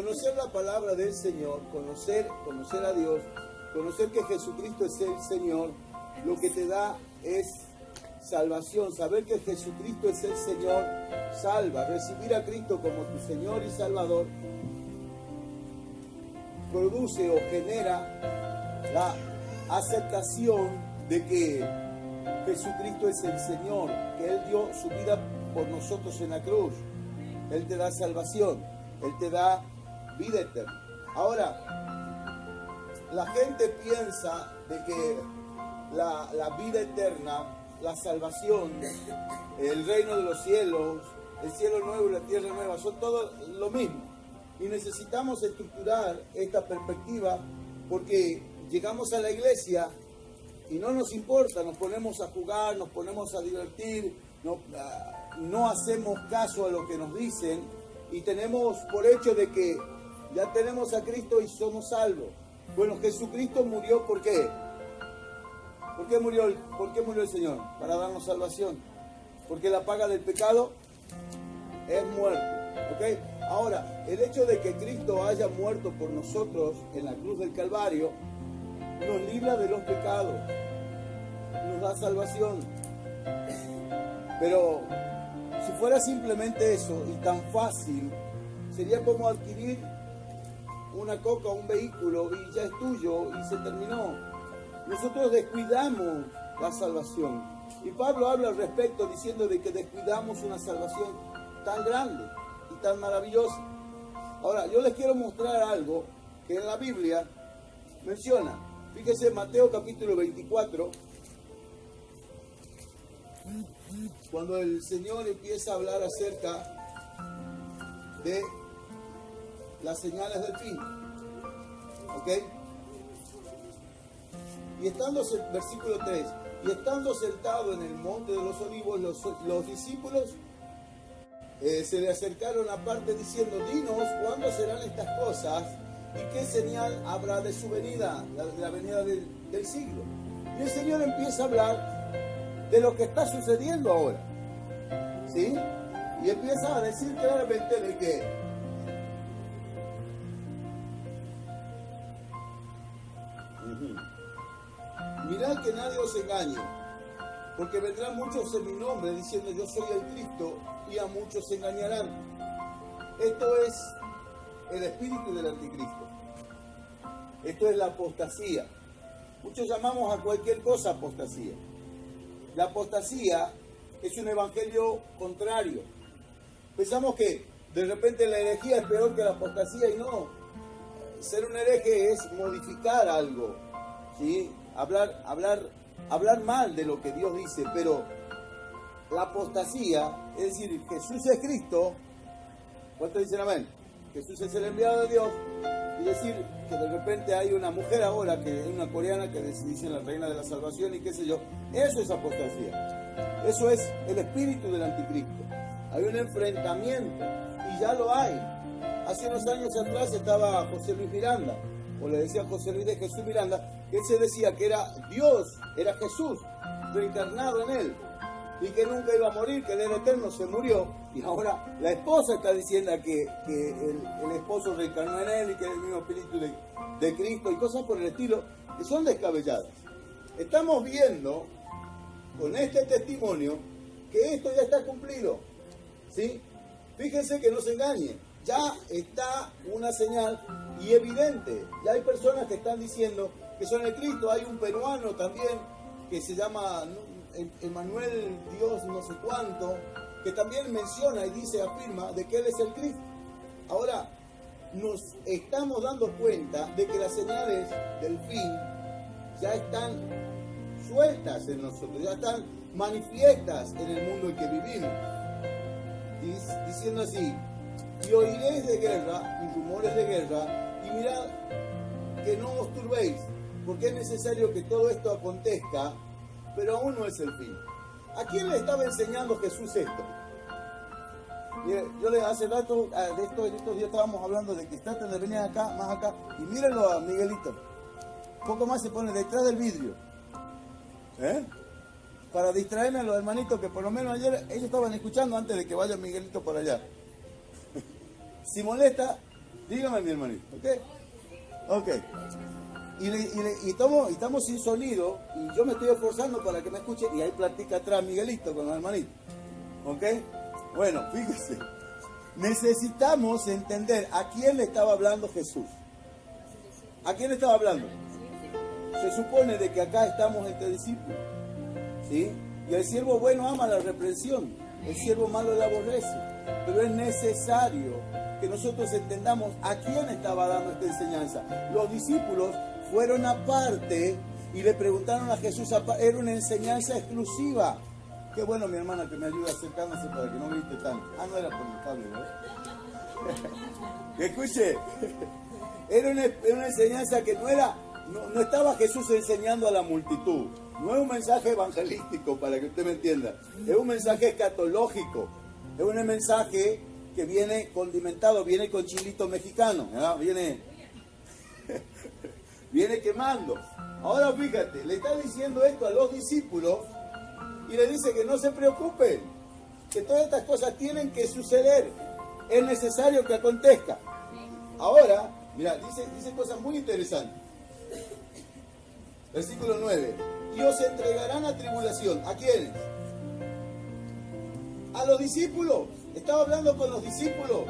Conocer la palabra del Señor, conocer a Dios, conocer que Jesucristo es el Señor, lo que te da es salvación. Saber que Jesucristo es el Señor salva. Recibir a Cristo como tu Señor y Salvador produce o genera la aceptación de que Jesucristo es el Señor, que Él dio su vida por nosotros en la cruz. Él te da salvación, Él te da vida eterna. Ahora, la gente piensa de que la vida eterna, la salvación, el reino de los cielos, el cielo nuevo y la tierra nueva, son todo lo mismo. Y necesitamos estructurar esta perspectiva porque llegamos a la iglesia y no nos importa, nos ponemos a jugar, nos ponemos a divertir, no hacemos caso a lo que nos dicen y tenemos por hecho de que ya tenemos a Cristo y somos salvos. Bueno, Jesucristo murió, ¿por qué? ¿Por qué murió el Señor? Para darnos salvación. Porque la paga del pecado es muerte. ¿Ok? Ahora, el hecho de que Cristo haya muerto por nosotros en la cruz del Calvario nos libra de los pecados, nos da salvación. Pero si fuera simplemente eso y tan fácil, sería como adquirir una coca o un vehículo y ya es tuyo y se terminó. Nosotros descuidamos la salvación. Y Pablo habla al respecto diciendo de que descuidamos una salvación tan grande y tan maravillosa. Ahora, yo les quiero mostrar algo que en la Biblia menciona. Fíjese, Mateo capítulo 24, cuando el Señor empieza a hablar acerca de las señales del fin. ¿Ok? Y estando, versículo 3, y estando sentado en el monte de los olivos, los discípulos se le acercaron aparte diciendo: dinos, ¿cuándo serán estas cosas? ¿Y qué señal habrá de su venida, de la venida del siglo? Y el Señor empieza a hablar de lo que está sucediendo ahora. ¿Sí? Y empieza a decir claramente de que mirad que nadie os engañe, porque vendrán muchos en mi nombre diciendo: yo soy el Cristo, y a muchos se engañarán. Esto es el espíritu del anticristo. Esto es la apostasía. Muchos llamamos a cualquier cosa apostasía. La apostasía es un evangelio contrario. Pensamos que de repente la herejía es peor que la apostasía, y no. Ser un hereje es modificar algo, ¿sí? Hablar mal de lo que Dios dice, pero la apostasía, es decir, Jesús es Cristo. ¿Cuántos dicen amén? Jesús es el enviado de Dios. Y decir que de repente hay una mujer ahora, que es una coreana, que dice la reina de la salvación y qué sé yo, eso es apostasía. Eso es el espíritu del anticristo. Hay un enfrentamiento, y ya lo hay. Hace unos años atrás estaba José Luis Miranda, o le decía José Luis de Jesús Miranda, que él se decía que era Dios, era Jesús, reencarnado en él, y que nunca iba a morir, que él era eterno, se murió, y ahora la esposa está diciendo que el esposo reencarnó en él y que es el mismo espíritu de Cristo, y cosas por el estilo, que son descabelladas. Estamos viendo con este testimonio que esto ya está cumplido, ¿sí? Fíjense que no se engañen, ya está una señal y evidente. Ya hay personas que están diciendo que son el Cristo. Hay un peruano también que se llama Emanuel Dios no sé cuánto, que también menciona y dice, afirma de que Él es el Cristo. Ahora, nos estamos dando cuenta de que las señales del fin ya están sueltas en nosotros, ya están manifiestas en el mundo en que vivimos. Diciendo así: y oiréis de guerra y rumores de guerra, y mirad que no os turbéis, porque es necesario que todo esto acontezca, pero aún no es el fin. ¿A quién le estaba enseñando Jesús esto? Mire, yo les hace rato, de estos días estábamos hablando de que traten de venir acá, más acá, y mírenlo a Miguelito. Un poco más se pone detrás del vidrio. Para distraerme a los hermanitos que por lo menos ayer ellos estaban escuchando antes de que vaya Miguelito por allá. Si molesta, Dígame, mi hermanito, ¿ok? Ok. Y estamos sin sonido y yo me estoy esforzando para que me escuchen y ahí platica atrás Miguelito con los hermanitos. ¿Ok? Bueno, fíjese. Necesitamos entender a quién le estaba hablando Jesús. ¿A quién le estaba hablando? Se supone de que acá estamos entre discípulos. ¿Sí? Y el siervo bueno ama la reprensión. El siervo malo la aborrece. Pero es necesario que nosotros entendamos a quién estaba dando esta enseñanza. Los discípulos fueron aparte y le preguntaron a Jesús, era una enseñanza exclusiva. Qué bueno, mi hermana, que me ayuda acercándose para que no grite tanto. Ah, no era por el cable, ¿no? Que escuche, era una enseñanza que no estaba Jesús enseñando a la multitud. No es un mensaje evangelístico, para que usted me entienda. Es un mensaje escatológico. Es un mensaje que viene condimentado, viene con chilito mexicano, ¿verdad? Viene quemando. Ahora fíjate, le está diciendo esto a los discípulos y le dice que no se preocupen, que todas estas cosas tienen que suceder. Es necesario que acontezca. Ahora, mira, dice cosas muy interesantes. Versículo 9. Y os entregarán a tribulación. ¿A quiénes? A los discípulos. Estaba hablando con los discípulos.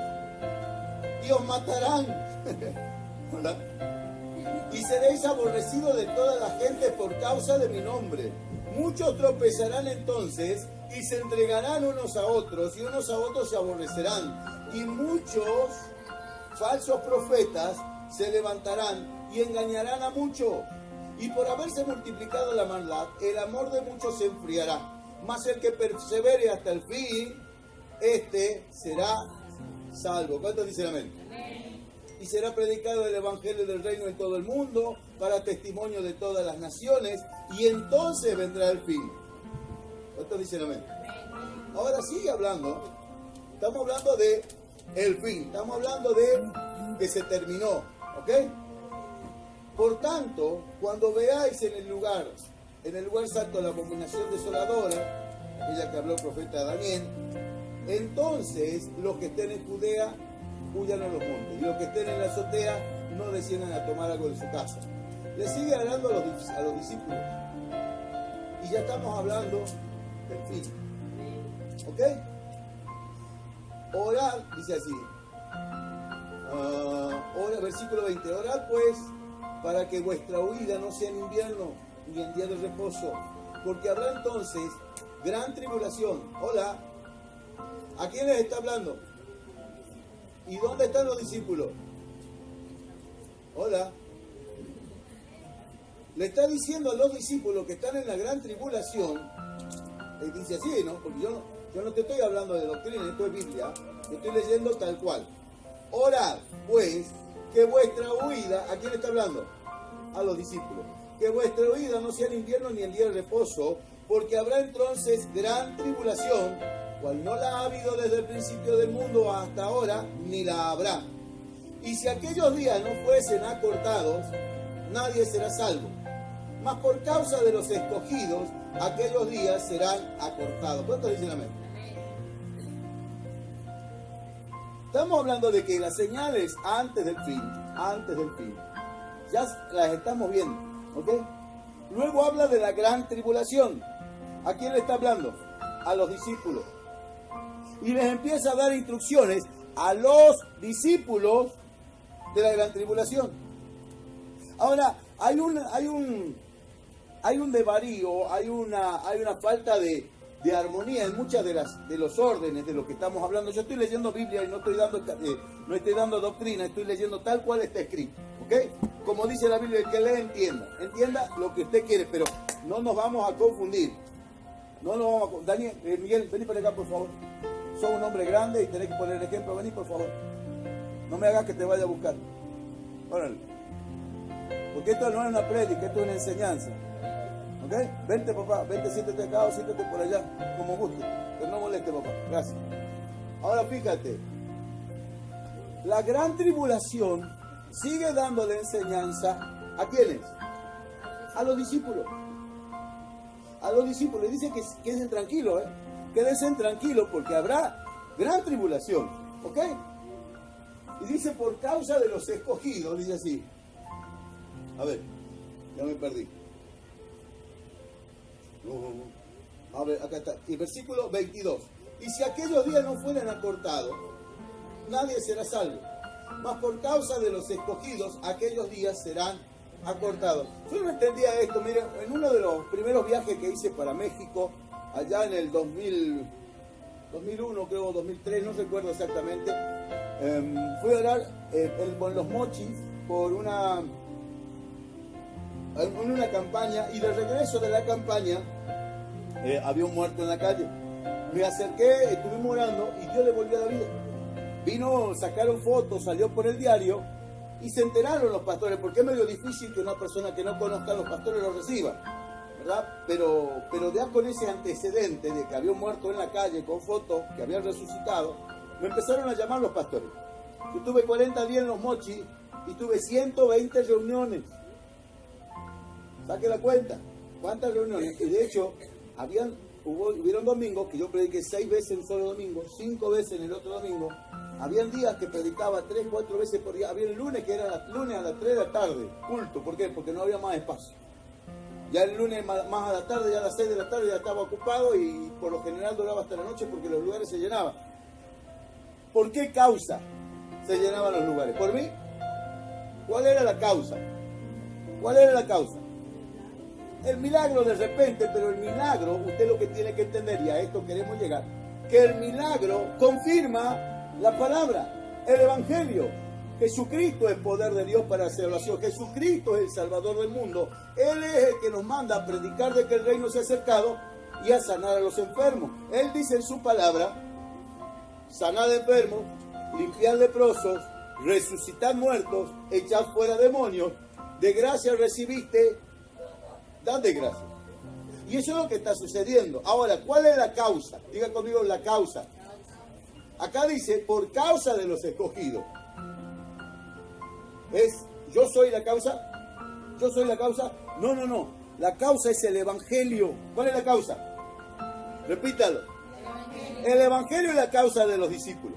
Y os matarán. ¿Hola? Y seréis aborrecidos de toda la gente por causa de mi nombre. Muchos tropezarán entonces y se entregarán unos a otros, y unos a otros se aborrecerán. Y muchos falsos profetas se levantarán y engañarán a muchos. Y por haberse multiplicado la maldad, el amor de muchos se enfriará. Mas el que persevere hasta el fin, este será salvo. ¿Cuántos dicen amén? Y será predicado el evangelio del reino en todo el mundo, para testimonio de todas las naciones, y entonces vendrá el fin. ¿Cuántos dicen amén? Ahora sigue hablando. Estamos hablando de el fin. Estamos hablando de que se terminó. ¿Ok? Por tanto, cuando veáis en el lugar santo la abominación desoladora, aquella que habló el profeta Daniel, entonces los que estén en Judea huyan a los montes, y los que estén en la azotea no desciendan a tomar algo de su casa. Le sigue hablando a los discípulos. Y ya estamos hablando del fin. ¿Ok? Orad, dice así. Versículo 20. Orad pues para que vuestra huida no sea en invierno ni en día de reposo, porque habrá entonces gran tribulación. Hola. ¿A quién les está hablando? ¿Y dónde están los discípulos? Hola. Le está diciendo a los discípulos que están en la gran tribulación. Él dice así, ¿no? Porque yo no te estoy hablando de doctrina, esto es Biblia. Te estoy leyendo tal cual. Orad, pues, que vuestra huida, ¿a quién le está hablando? A los discípulos. Que vuestra huida no sea en invierno ni en día de reposo, porque habrá entonces gran tribulación, cual no la ha habido desde el principio del mundo hasta ahora, ni la habrá. Y si aquellos días no fuesen acortados, nadie será salvo. Mas por causa de los escogidos, aquellos días serán acortados. ¿Cuántos dicen amén? Estamos hablando de que las señales antes del fin, ya las estamos viendo, ¿ok? Luego habla de la gran tribulación. ¿A quién le está hablando? A los discípulos. Y les empieza a dar instrucciones a los discípulos de la gran tribulación. Ahora, hay un desvarío, hay una falta de armonía en muchas de los órdenes de lo que estamos hablando. Yo estoy leyendo Biblia y no estoy dando doctrina, estoy leyendo tal cual está escrito, ¿ok? Como dice la Biblia, el que lee entienda lo que usted quiere, pero no nos vamos a confundir. Daniel, Miguel, vení para acá, por favor. Sos un hombre grande y tenés que poner el ejemplo. Vení, por favor. No me hagas que te vaya a buscar. Órale. Porque esto no es una prédica, esto es una enseñanza. ¿Ok? Vente, papá. Vente, siéntate acá o siéntate por allá, como guste. Pero no moleste, papá. Gracias. Ahora fíjate. La gran tribulación sigue dándole enseñanza. ¿A quiénes? A los discípulos. A los discípulos. Dice que queden tranquilos, Quédense tranquilos porque habrá gran tribulación. ¿Ok? Y dice, por causa de los escogidos, dice así. A ver, ya me perdí. A ver, acá está. Y versículo 22. Y si aquellos días no fueran acortados, nadie será salvo. Mas por causa de los escogidos, aquellos días serán acortados. Yo no entendía esto. Miren, en uno de los primeros viajes que hice para México, allá en el 2001, creo, 2003, no recuerdo exactamente, fui a orar en Los Mochis por en una campaña, y de regreso de la campaña había un muerto en la calle. Me acerqué, estuvimos orando y Dios le volvió a la vida. Vino, sacaron fotos, salió por el diario y se enteraron los pastores, porque es medio difícil que una persona que no conozca a los pastores lo reciba, ¿verdad? Pero ya con ese antecedente de que había un muerto en la calle con fotos que había resucitado, me empezaron a llamar los pastores. Yo tuve 40 días en Los Mochis y tuve 120 reuniones. Saque la cuenta, ¿cuántas reuniones? Y de hecho, hubieron domingos que yo prediqué 6 veces en un solo domingo, 5 veces en el otro domingo. Habían días que predicaba 3, 4 veces por día. Había el lunes que era lunes a las 3 de la tarde, culto. ¿Por qué? Porque no había más espacio. Ya el lunes más a la tarde, ya a las 6 de la tarde ya estaba ocupado y por lo general duraba hasta la noche porque los lugares se llenaban. ¿Por qué causa se llenaban los lugares? ¿Por mí? ¿Cuál era la causa? ¿Cuál era la causa? El milagro de repente, pero el milagro, usted lo que tiene que entender, y a esto queremos llegar, que el milagro confirma la palabra, el Evangelio. Jesucristo es poder de Dios para la salvación. Jesucristo es el Salvador del mundo. Él es el que nos manda a predicar de que el reino se ha acercado y a sanar a los enfermos. Él dice en su palabra, sanad enfermos, limpiad leprosos, resucitad muertos, echad fuera demonios. De gracia recibiste, dad de gracia. Y eso es lo que está sucediendo. Ahora, ¿cuál es la causa? Diga conmigo la causa. Acá dice, por causa de los escogidos. ¿Yo soy la causa? ¿Yo soy la causa? No. La causa es el Evangelio. ¿Cuál es la causa? Repítalo. El Evangelio es la causa de los discípulos.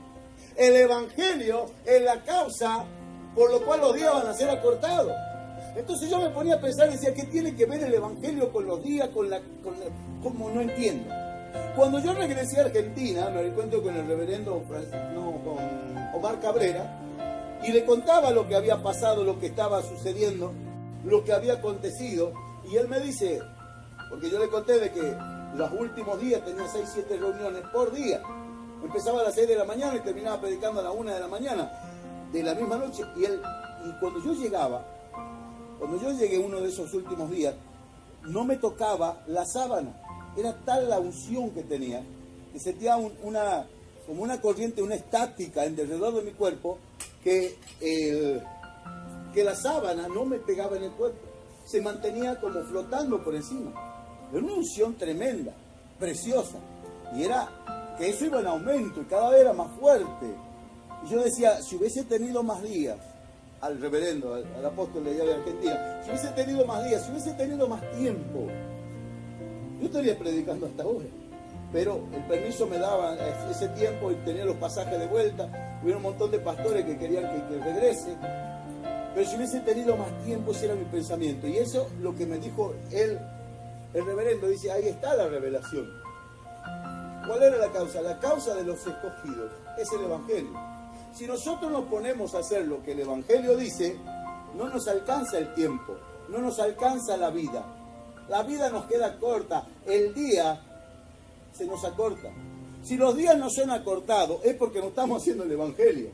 El Evangelio es la causa por lo cual los días van a ser acortados. Entonces yo me ponía a pensar y decía, ¿qué tiene que ver el Evangelio con los días, como no entiendo? Cuando yo regresé a Argentina, me encuentro con el reverendo con Omar Cabrera, y le contaba lo que había pasado, lo que estaba sucediendo, lo que había acontecido, y él me dice, porque yo le conté de que los últimos días tenía 6, 7 reuniones por día. Empezaba a las 6 de la mañana y terminaba predicando a las 1 de la mañana, de la misma noche, y cuando yo llegué uno de esos últimos días, no me tocaba la sábana. Era tal la unción que tenía, que sentía como una corriente, una estática alrededor de mi cuerpo, que la sábana no me pegaba en el cuerpo. Se mantenía como flotando por encima. Era una unción tremenda, preciosa. Y era que eso iba en aumento y cada vez era más fuerte. Y yo decía, si hubiese tenido más días, al reverendo, al apóstol de allá de Argentina, si hubiese tenido más días, si hubiese tenido más tiempo, yo estaría predicando hasta ahora. Pero el permiso me daba ese tiempo y tenía los pasajes de vuelta. Hubo un montón de pastores que querían que regrese. Pero si hubiese tenido más tiempo, ese era mi pensamiento. Y eso lo que me dijo el reverendo, dice, ahí está la revelación. ¿Cuál era la causa? La causa de los escogidos es el Evangelio. Si nosotros nos ponemos a hacer lo que el Evangelio dice, no nos alcanza el tiempo, no nos alcanza la vida. La vida nos queda corta, el día se nos acorta. Si los días no son acortados, es porque no estamos haciendo el Evangelio,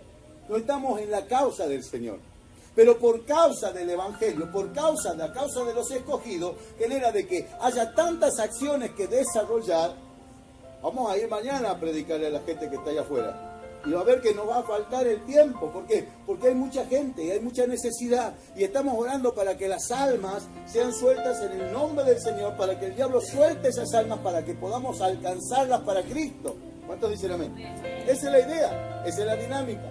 no estamos en la causa del Señor. Pero por causa del Evangelio, por causa de la causa de los escogidos, genera de que haya tantas acciones que desarrollar. Vamos a ir mañana a predicarle a la gente que está allá afuera. Y va a ver que nos va a faltar el tiempo. ¿Por qué? Porque hay mucha gente y hay mucha necesidad. Y estamos orando para que las almas sean sueltas en el nombre del Señor, para que el diablo suelte esas almas, para que podamos alcanzarlas para Cristo. ¿Cuántos dicen amén? Esa es la idea, esa es la dinámica.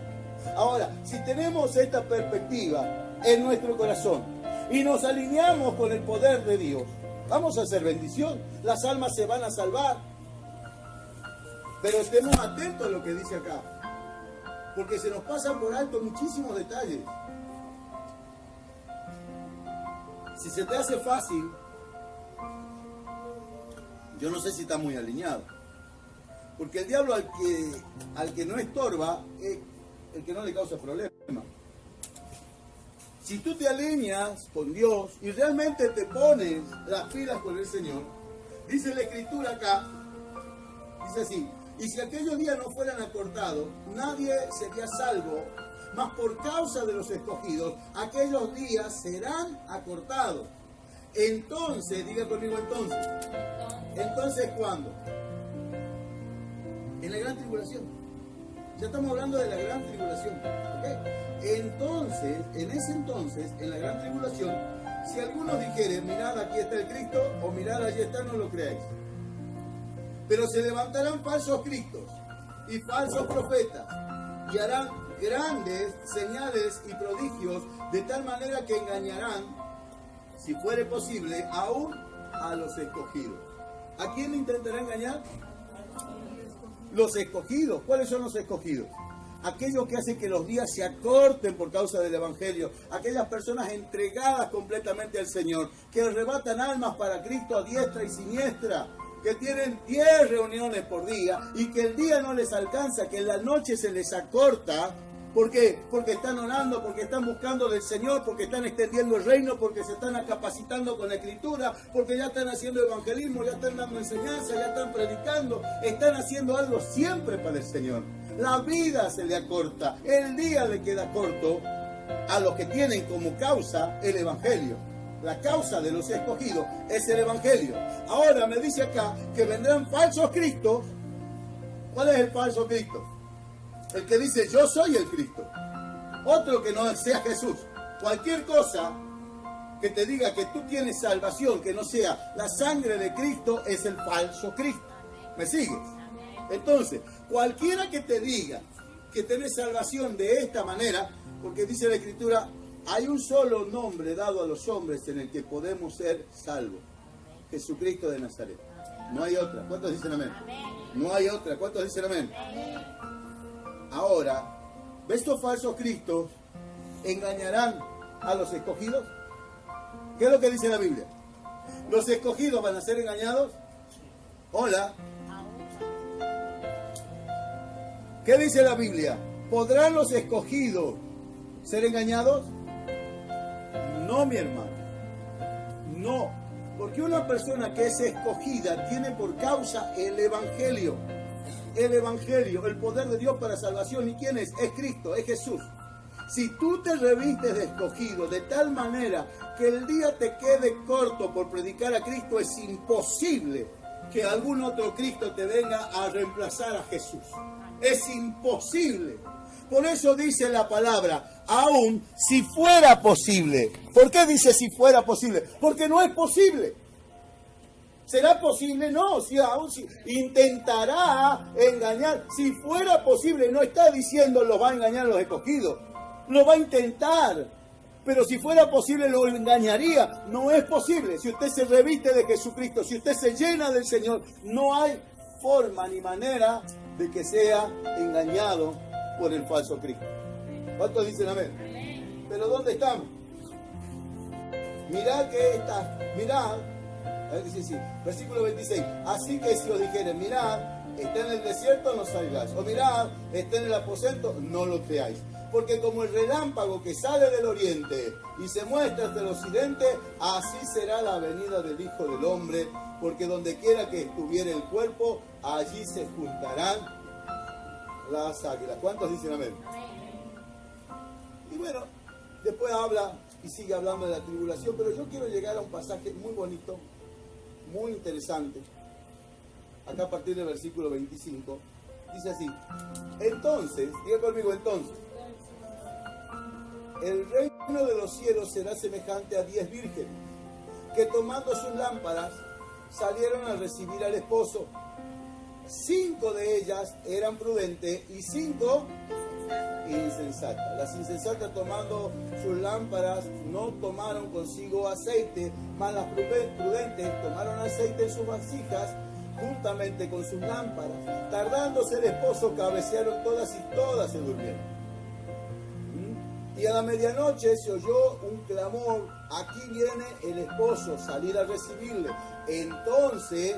Ahora, si tenemos esta perspectiva en nuestro corazón y nos alineamos con el poder de Dios, vamos a hacer bendición. Las almas se van a salvar. Pero estemos atentos a lo que dice acá. porque se nos pasan por alto muchísimos detalles. Si se te hace fácil, yo no sé si está muy alineado. Porque el diablo al que no estorba es el que no le causa problema. Si tú te alineas con Dios y realmente te pones las pilas con el Señor, dice la Escritura acá, dice así: y si aquellos días no fueran acortados, nadie sería salvo, mas por causa de los escogidos, aquellos días serán acortados. Entonces, diga conmigo entonces. Entonces, ¿cuándo? En la gran tribulación. Ya estamos hablando de la gran tribulación. ¿Okay? Entonces, en ese entonces, en la gran tribulación, si alguno dijere, mirad, aquí está el Cristo, o mirad, allí está, no lo creáis. Pero se levantarán falsos cristos y falsos profetas, y harán grandes señales y prodigios, de tal manera que engañarán, si fuere posible, aún a los escogidos. ¿A quién intentará engañar? Los escogidos. ¿Cuáles son los escogidos? Aquellos que hacen que los días se acorten por causa del Evangelio. Aquellas personas entregadas completamente al Señor, que arrebatan almas para Cristo a diestra y siniestra, que tienen 10 reuniones por día y que el día no les alcanza, que la noche se les acorta. ¿Por qué? Porque están orando, porque están buscando del Señor, porque están extendiendo el reino, porque se están capacitando con la Escritura, porque ya están haciendo evangelismo, ya están dando enseñanza, ya están predicando, están haciendo algo siempre para el Señor. La vida se le acorta, el día le queda corto a los que tienen como causa el Evangelio. La causa de los escogidos es el Evangelio. Ahora me dice acá que vendrán falsos cristos. ¿Cuál es el falso Cristo? El que dice, yo soy el Cristo. Otro que no sea Jesús. Cualquier cosa que te diga que tú tienes salvación, que no sea la sangre de Cristo, es el falso Cristo. ¿Me sigues? Entonces, cualquiera que te diga que tenés salvación de esta manera, porque dice la Escritura, hay un solo nombre dado a los hombres en el que podemos ser salvos. Jesucristo de Nazaret. No hay otra. ¿Cuántos dicen amén? No hay otra. ¿Cuántos dicen amén? Ahora, estos falsos cristos engañarán a los escogidos. ¿Qué es lo que dice la Biblia? ¿Los escogidos van a ser engañados? Hola. ¿Qué dice la Biblia? ¿Podrán los escogidos ser engañados? No, mi hermano. No. Porque una persona que es escogida tiene por causa el Evangelio. El Evangelio, el poder de Dios para salvación. ¿Y quién es? Es Cristo, es Jesús. Si tú te revistes de escogido de tal manera que el día te quede corto por predicar a Cristo, es imposible que algún otro Cristo te venga a reemplazar a Jesús. Es imposible. Por eso dice la palabra, aún si fuera posible. ¿Por qué dice si fuera posible? Porque no es posible. ¿Será posible? No, si aún si intentará engañar. Si fuera posible, no está diciendo lo va a engañar a los escogidos. Lo va a intentar. Pero si fuera posible, lo engañaría. No es posible. Si usted se reviste de Jesucristo, si usted se llena del Señor, no hay forma ni manera de que sea engañado por el falso Cristo. ¿Cuántos dicen amén? Pero ¿dónde estamos? Mirad que está, mirad. Dice así, versículo 26. Así que si os dijeren, mirad, está en el desierto, no salgáis. O mirad, está en el aposento, no lo creáis. Porque como el relámpago que sale del oriente y se muestra hasta el occidente, así será la venida del Hijo del Hombre. Porque donde quiera que estuviere el cuerpo, allí se juntarán las águilas. ¿Cuántos dicen amén? Y bueno, después habla y sigue hablando de la tribulación, pero yo quiero llegar a un pasaje muy bonito, muy interesante. Acá a partir del versículo 25, dice así: entonces, diga conmigo, entonces, el reino de los cielos será semejante a 10 vírgenes, que tomando sus lámparas, salieron a recibir al esposo. 5 de ellas eran prudentes y 5 insensatas. Las insensatas, tomando sus lámparas, no tomaron consigo aceite, mas las prudentes tomaron aceite en sus vasijas juntamente con sus lámparas. Tardándose el esposo, cabecearon todas y todas se durmieron. Y a la medianoche se oyó un clamor: aquí viene el esposo, salir a recibirle. Entonces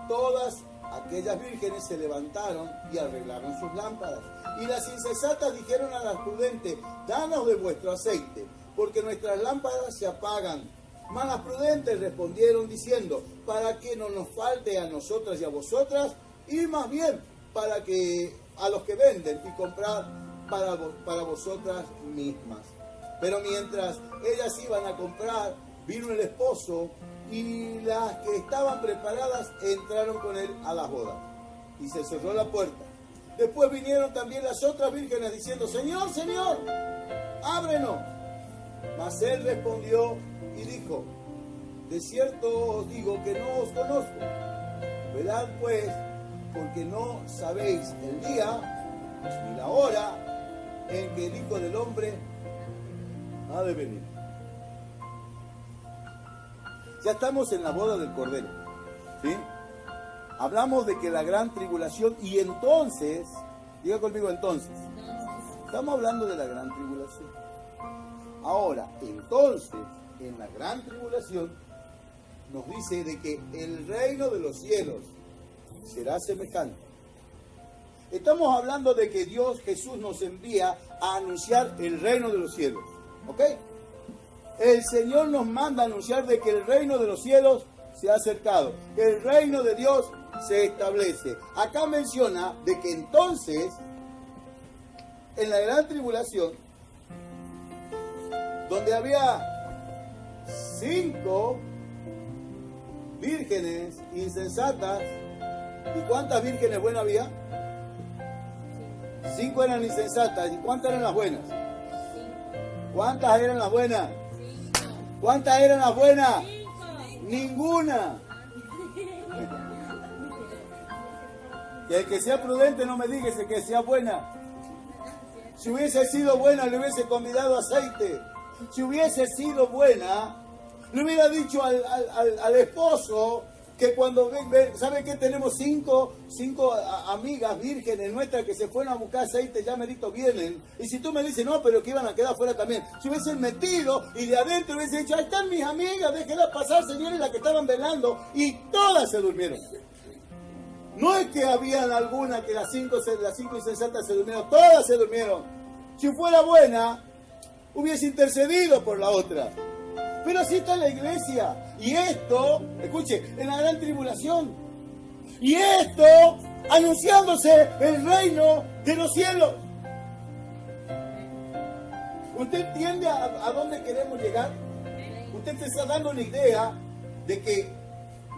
todas aquellas vírgenes se levantaron y arreglaron sus lámparas. Y las insensatas dijeron a las prudentes: danos de vuestro aceite, porque nuestras lámparas se apagan. Mas las prudentes respondieron diciendo: para que no nos falte a nosotras y a vosotras, y más bien para que a los que venden y comprar para vosotras mismas. Pero mientras ellas iban a comprar, vino el esposo, y las que estaban preparadas entraron con él a la boda, y se cerró la puerta. Después vinieron también las otras vírgenes diciendo: Señor, Señor, ábrenos. Mas él respondió y dijo: de cierto os digo que no os conozco. Velad pues, porque no sabéis el día ni la hora en que el Hijo del Hombre ha de venir. Ya estamos en la boda del Cordero, ¿sí? Hablamos de que la gran tribulación, y entonces, diga conmigo entonces, estamos hablando de la gran tribulación. Ahora, entonces, en la gran tribulación, nos dice de que el reino de los cielos será semejante. Estamos hablando de que Dios, Jesús, nos envía a anunciar el reino de los cielos, ¿ok? El Señor nos manda a anunciar de que el reino de los cielos se ha acercado, que el reino de Dios se establece. Acá menciona de que entonces, en la gran tribulación, donde había 5 vírgenes insensatas, ¿y cuántas vírgenes buenas había? 5 eran insensatas. ¿Y cuántas eran las buenas? ¿Cuántas eran las buenas? ¿Cuántas eran las buenas? Ninguna. Que el que sea prudente no me diga que sea buena. Si hubiese sido buena, le hubiese convidado aceite. Si hubiese sido buena, le hubiera dicho al esposo que cuando ¿sabe qué? Tenemos cinco amigas vírgenes nuestras que se fueron a buscar aceite, ya merito vienen. Y si tú me dices, no, pero que iban a quedar fuera también. Si hubiesen metido y de adentro hubiesen dicho: ahí están mis amigas, déjenlas pasar, señores, las que estaban velando. Y todas se durmieron. No es que habían alguna que las cinco insensatas se durmieron, todas se durmieron. Si fuera buena, hubiese intercedido por la otra. Pero así está la iglesia. Y esto, escuche, en la gran tribulación. Y esto, anunciándose el reino de los cielos. ¿Usted entiende a dónde queremos llegar? Usted te está dando una idea de que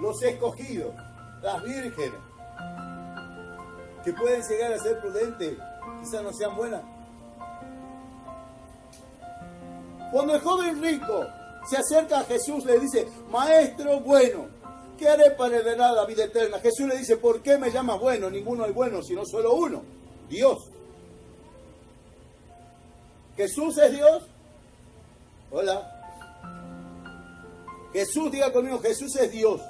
los escogidos, las vírgenes, que pueden llegar a ser prudentes, quizás no sean buenas. Cuando el joven rico se acerca a Jesús, le dice: Maestro bueno, ¿qué haré para heredar la vida eterna? Jesús le dice: ¿por qué me llamas bueno? Ninguno es bueno, sino solo uno, Dios. ¿Jesús es Dios? Hola. Jesús, diga conmigo, Jesús es Dios.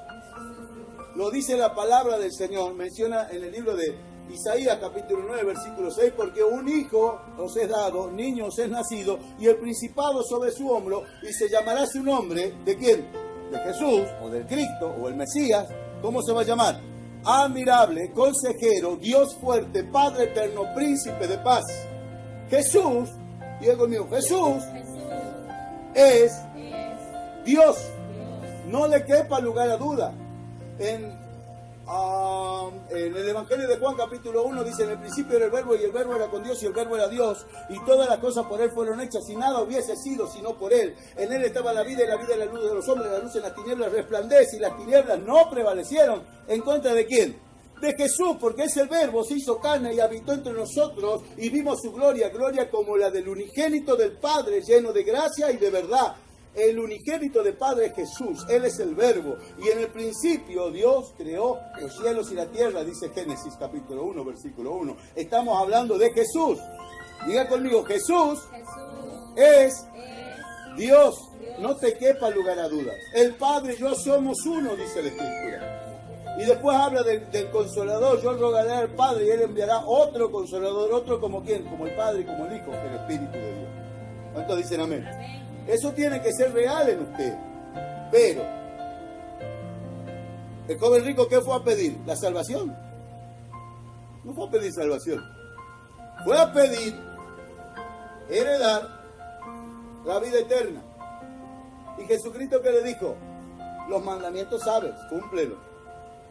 Lo dice la palabra del Señor, menciona en el libro de Isaías capítulo 9, versículo 6, porque un hijo os es dado, niño os es nacido, y el principado sobre su hombro, y se llamará su nombre, ¿de quién? De Jesús, o del Cristo, o el Mesías. ¿Cómo se va a llamar? Admirable, consejero, Dios fuerte, Padre eterno, príncipe de paz. Jesús, diga conmigo, Jesús es Dios. No le quepa lugar a duda. En el Evangelio de Juan capítulo 1 dice: en el principio era el verbo, y el verbo era con Dios, y el verbo era Dios, y todas las cosas por él fueron hechas, y nada hubiese sido sino por él. En él estaba la vida, y la vida era la luz de los hombres. La luz en las tinieblas resplandece, y las tinieblas no prevalecieron. ¿En contra de quién? De Jesús, porque es el verbo, se hizo carne y habitó entre nosotros, y vimos su gloria, gloria como la del unigénito del Padre, lleno de gracia y de verdad. El unigénito del Padre es Jesús, Él es el verbo. Y en el principio Dios creó los cielos y la tierra, dice Génesis capítulo 1, versículo 1. Estamos hablando de Jesús. Diga conmigo, Jesús es Dios. No te quepa lugar a dudas. El Padre y yo somos uno, dice la Escritura. Y después habla del Consolador. Yo rogaré al Padre y Él enviará otro Consolador, otro como ¿quién? Como el Padre y como el Hijo, el Espíritu de Dios. ¿Cuántos dicen amén? Eso tiene que ser real en usted. Pero, el joven rico, ¿qué fue a pedir? ¿La salvación? No fue a pedir salvación. Fue a pedir heredar la vida eterna. Y Jesucristo, ¿qué le dijo? Los mandamientos sabes, cúmplelos.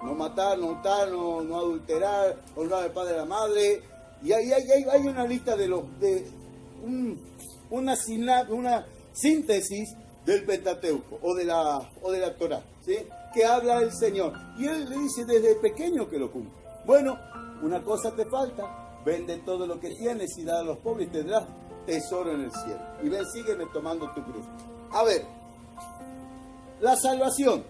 No matar, no hurtar, no adulterar, honrar al padre y a la madre. Y hay una lista de una síntesis del Pentateuco o de la Torá, ¿sí? Que habla el Señor. Y Él le dice desde pequeño que lo cumple. Bueno, una cosa te falta. Vende todo lo que tienes y da a los pobres y tendrás tesoro en el cielo. Y ven, sígueme tomando tu cruz. A ver, la salvación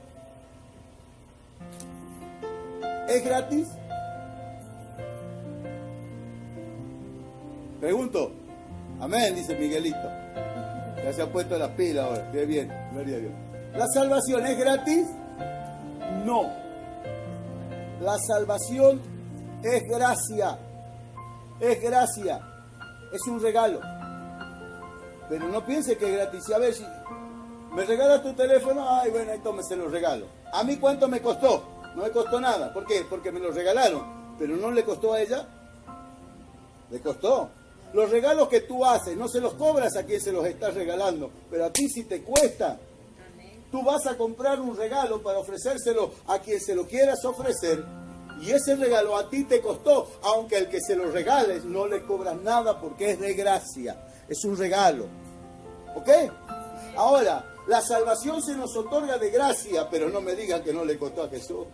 ¿es gratis? Pregunto. Amén, dice Miguelito. Ya se ha puesto las pilas ahora. Qué bien, gloria a Dios. ¿La salvación es gratis? No. La salvación es gracia. Es gracia. Es un regalo. Pero no piense que es gratis. A ver, si me regalas tu teléfono, ay, bueno, ahí tómese los regalos. ¿A mí cuánto me costó? No me costó nada. ¿Por qué? Porque me lo regalaron. Pero no le costó a ella. Le costó. Los regalos que tú haces, no se los cobras a quien se los estás regalando. Pero a ti sí te cuesta. Tú vas a comprar un regalo para ofrecérselo a quien se lo quieras ofrecer. Y ese regalo a ti te costó. Aunque al que se lo regales no le cobras nada porque es de gracia. Es un regalo. ¿Ok? Ahora, la salvación se nos otorga de gracia, pero no me digan que no le costó a Jesús.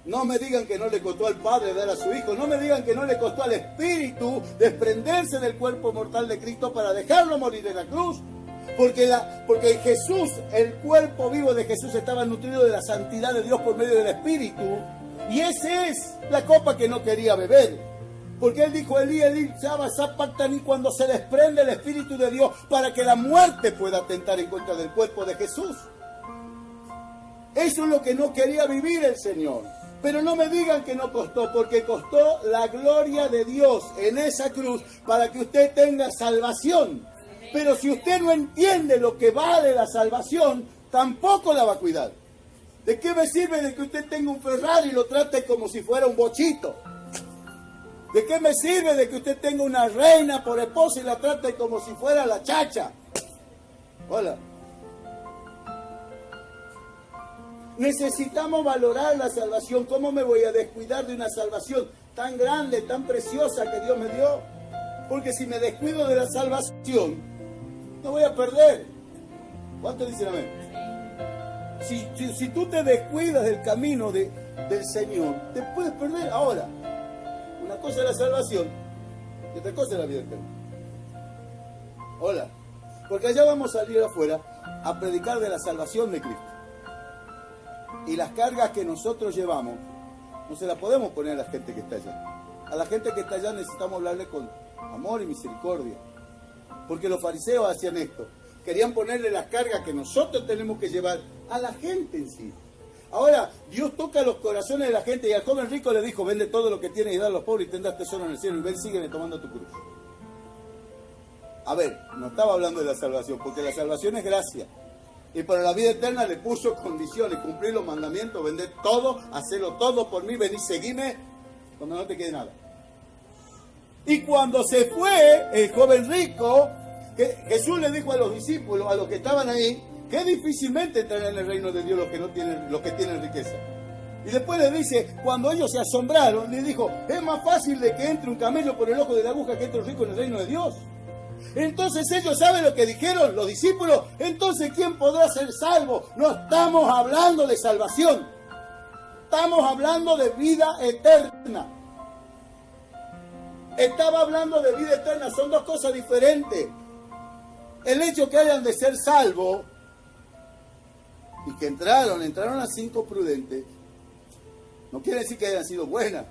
No me digan que no le costó al Padre dar a su Hijo. No me digan que no le costó al Espíritu desprenderse del cuerpo mortal de Cristo para dejarlo morir en la cruz. Porque Jesús, el cuerpo vivo de Jesús estaba nutrido de la santidad de Dios por medio del Espíritu. Y esa es la copa que no quería beber. Porque él dijo, Elí, Elí, Shama Sabactani, cuando se desprende el Espíritu de Dios para que la muerte pueda atentar en contra del cuerpo de Jesús. Eso es lo que no quería vivir el Señor. Pero no me digan que no costó, porque costó la gloria de Dios en esa cruz para que usted tenga salvación. Pero si usted no entiende lo que vale la salvación, tampoco la va a cuidar. ¿De qué me sirve de que usted tenga un Ferrari y lo trate como si fuera un bochito? ¿De qué me sirve de que usted tenga una reina por esposa y la trate como si fuera la chacha? Hola. Necesitamos valorar la salvación. ¿Cómo me voy a descuidar de una salvación tan grande, tan preciosa que Dios me dio? Porque si me descuido de la salvación, no voy a perder. ¿Cuántos dicen amén? Si tú te descuidas del camino del Señor, te puedes perder. Ahora, una cosa es la salvación y otra cosa es la vida eterna. Hola. Porque allá vamos a salir afuera a predicar de la salvación de Cristo. Y las cargas que nosotros llevamos, no se las podemos poner a la gente que está allá. A la gente que está allá necesitamos hablarle con amor y misericordia. Porque los fariseos hacían esto. Querían ponerle las cargas que nosotros tenemos que llevar a la gente en sí. Ahora, Dios toca los corazones de la gente y al joven rico le dijo, vende todo lo que tienes y da a los pobres y tendrás tesoro en el cielo. Y ven, sígueme tomando tu cruz. A ver, no estaba hablando de la salvación, porque la salvación es gracia. Y para la vida eterna le puso condiciones, cumplir los mandamientos, vender todo, hacerlo todo por mí, venir, seguime, cuando no te quede nada. Y cuando se fue el joven rico, Jesús le dijo a los discípulos, a los que estaban ahí, que difícilmente entrarán en el reino de Dios los que tienen riqueza. Y después le dice, cuando ellos se asombraron, le dijo, es más fácil de que entre un camello por el ojo de la aguja que entre un rico en el reino de Dios. Entonces ellos saben lo que dijeron los discípulos. Entonces, ¿quién podrá ser salvo? No estamos hablando de salvación. Estamos hablando de vida eterna. Estaba hablando de vida eterna. Son dos cosas diferentes. El hecho que hayan de ser salvos y que entraron a 5 prudentes, no quiere decir que hayan sido buenas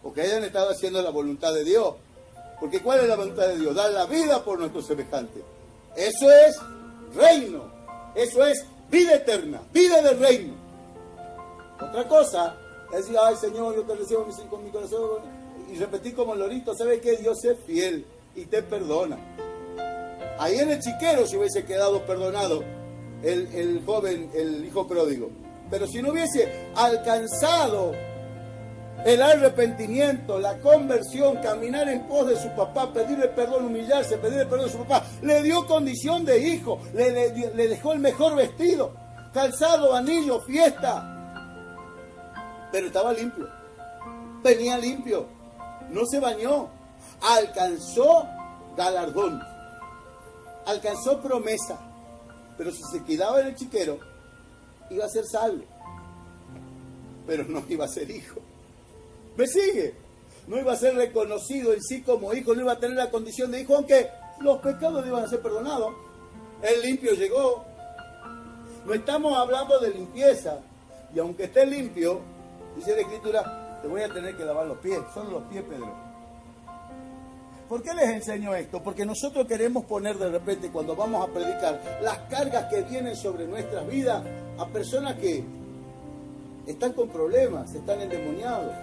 o que hayan estado haciendo la voluntad de Dios. Porque ¿cuál es la voluntad de Dios? Dar la vida por nuestros semejantes. Eso es reino. Eso es vida eterna, vida del reino. Otra cosa es decir, ay Señor, yo te recibo con mi corazón, y repetir como el lorito, ¿sabe qué? Dios es fiel y te perdona. Ahí en el chiquero se hubiese quedado perdonado el joven, el hijo pródigo. Pero si no hubiese alcanzado el arrepentimiento, la conversión, caminar en pos de su papá, pedirle perdón, humillarse, pedirle perdón a su papá, le dio condición de hijo, le dejó el mejor vestido, calzado, anillo, fiesta. Pero estaba limpio, venía limpio, no se bañó, alcanzó galardón, alcanzó promesa. Pero si se quedaba en el chiquero, iba a ser salvo, pero no iba a ser hijo. ¿Me sigue? No iba a ser reconocido en sí como hijo, no iba a tener la condición de hijo, aunque los pecados iban a ser perdonados. El limpio llegó. No estamos hablando de limpieza. Y aunque esté limpio, dice la Escritura, te voy a tener que lavar los pies. Solo los pies, Pedro. ¿Por qué les enseño esto? Porque nosotros queremos poner de repente, cuando vamos a predicar, las cargas que vienen sobre nuestras vidas a personas que están con problemas, están endemoniados.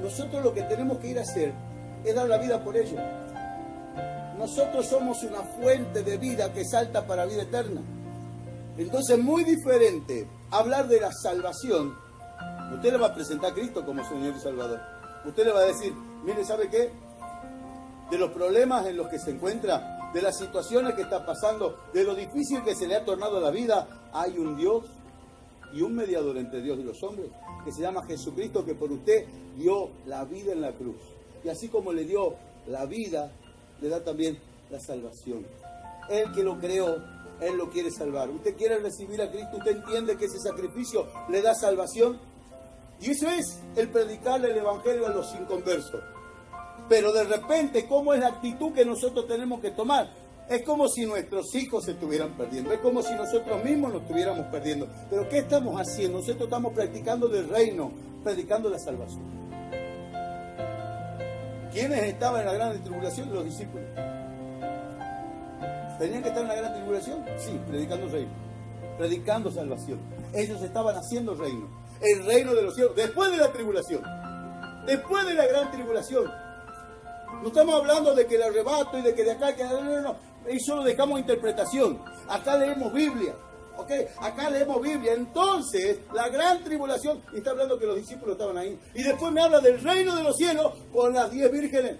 Nosotros lo que tenemos que ir a hacer es dar la vida por ellos. Nosotros somos una fuente de vida que salta para vida eterna. Entonces es muy diferente hablar de la salvación. Usted le va a presentar a Cristo como Señor y Salvador. Usted le va a decir, mire, ¿sabe qué? De los problemas en los que se encuentra, de las situaciones que está pasando, de lo difícil que se le ha tornado la vida, hay un Dios y un mediador entre Dios y los hombres, que se llama Jesucristo, que por usted dio la vida en la cruz. Y así como le dio la vida, le da también la salvación. Él que lo creó, Él lo quiere salvar. Usted quiere recibir a Cristo, usted entiende que ese sacrificio le da salvación. Y eso es el predicarle el Evangelio a los inconversos. Pero de repente, ¿cómo es la actitud que nosotros tenemos que tomar? Es como si nuestros hijos se estuvieran perdiendo. Es como si nosotros mismos nos estuviéramos perdiendo. Pero ¿qué estamos haciendo? Nosotros estamos practicando el reino, predicando la salvación. ¿Quiénes estaban en la gran tribulación? Los discípulos. ¿Tenían que estar en la gran tribulación? Sí, predicando reino, predicando salvación. Ellos estaban haciendo reino, el reino de los cielos, después de la tribulación, después de la gran tribulación. No estamos hablando de que el arrebato y de que de acá, que no. Y solo dejamos interpretación. Acá leemos Biblia, ¿ok? Acá leemos Biblia. Entonces, la gran tribulación, y está hablando que los discípulos estaban ahí. Y después me habla del reino de los cielos con las 10 vírgenes.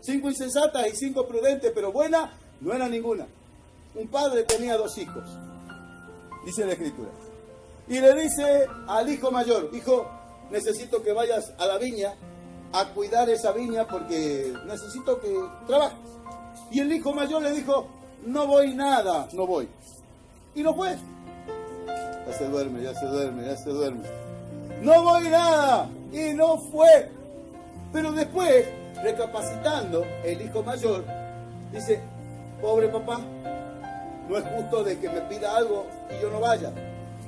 5 insensatas y 5 prudentes, pero buenas no era ninguna. Un padre tenía 2 hijos, dice la Escritura. Y le dice al hijo mayor, hijo, necesito que vayas a la viña a cuidar esa viña porque necesito que trabajes. Y el hijo mayor le dijo, no voy nada, no voy. Y no fue. Ya se duerme, ya se duerme, ya se duerme. No voy nada. Y no fue. Pero después, recapacitando, el hijo mayor dice, pobre papá, no es justo de que me pida algo y yo no vaya.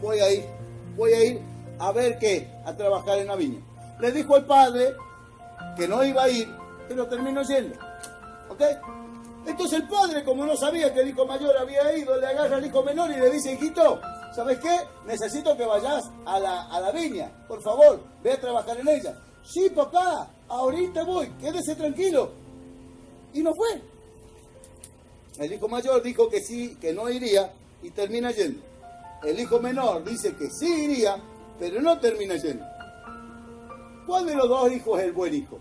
Voy a ir a ver qué, a trabajar en la viña. Le dijo al padre que no iba a ir, pero terminó yendo. ¿Ok? Entonces el padre, como no sabía que el hijo mayor había ido, le agarra al hijo menor y le dice, hijito, ¿sabes qué? Necesito que vayas a la viña, por favor, ve a trabajar en ella. Sí, papá, ahorita voy, quédese tranquilo. Y no fue. El hijo mayor dijo que sí, que no iría, y termina yendo. El hijo menor dice que sí iría, pero no termina yendo. ¿Cuál de los 2 hijos es el buen hijo?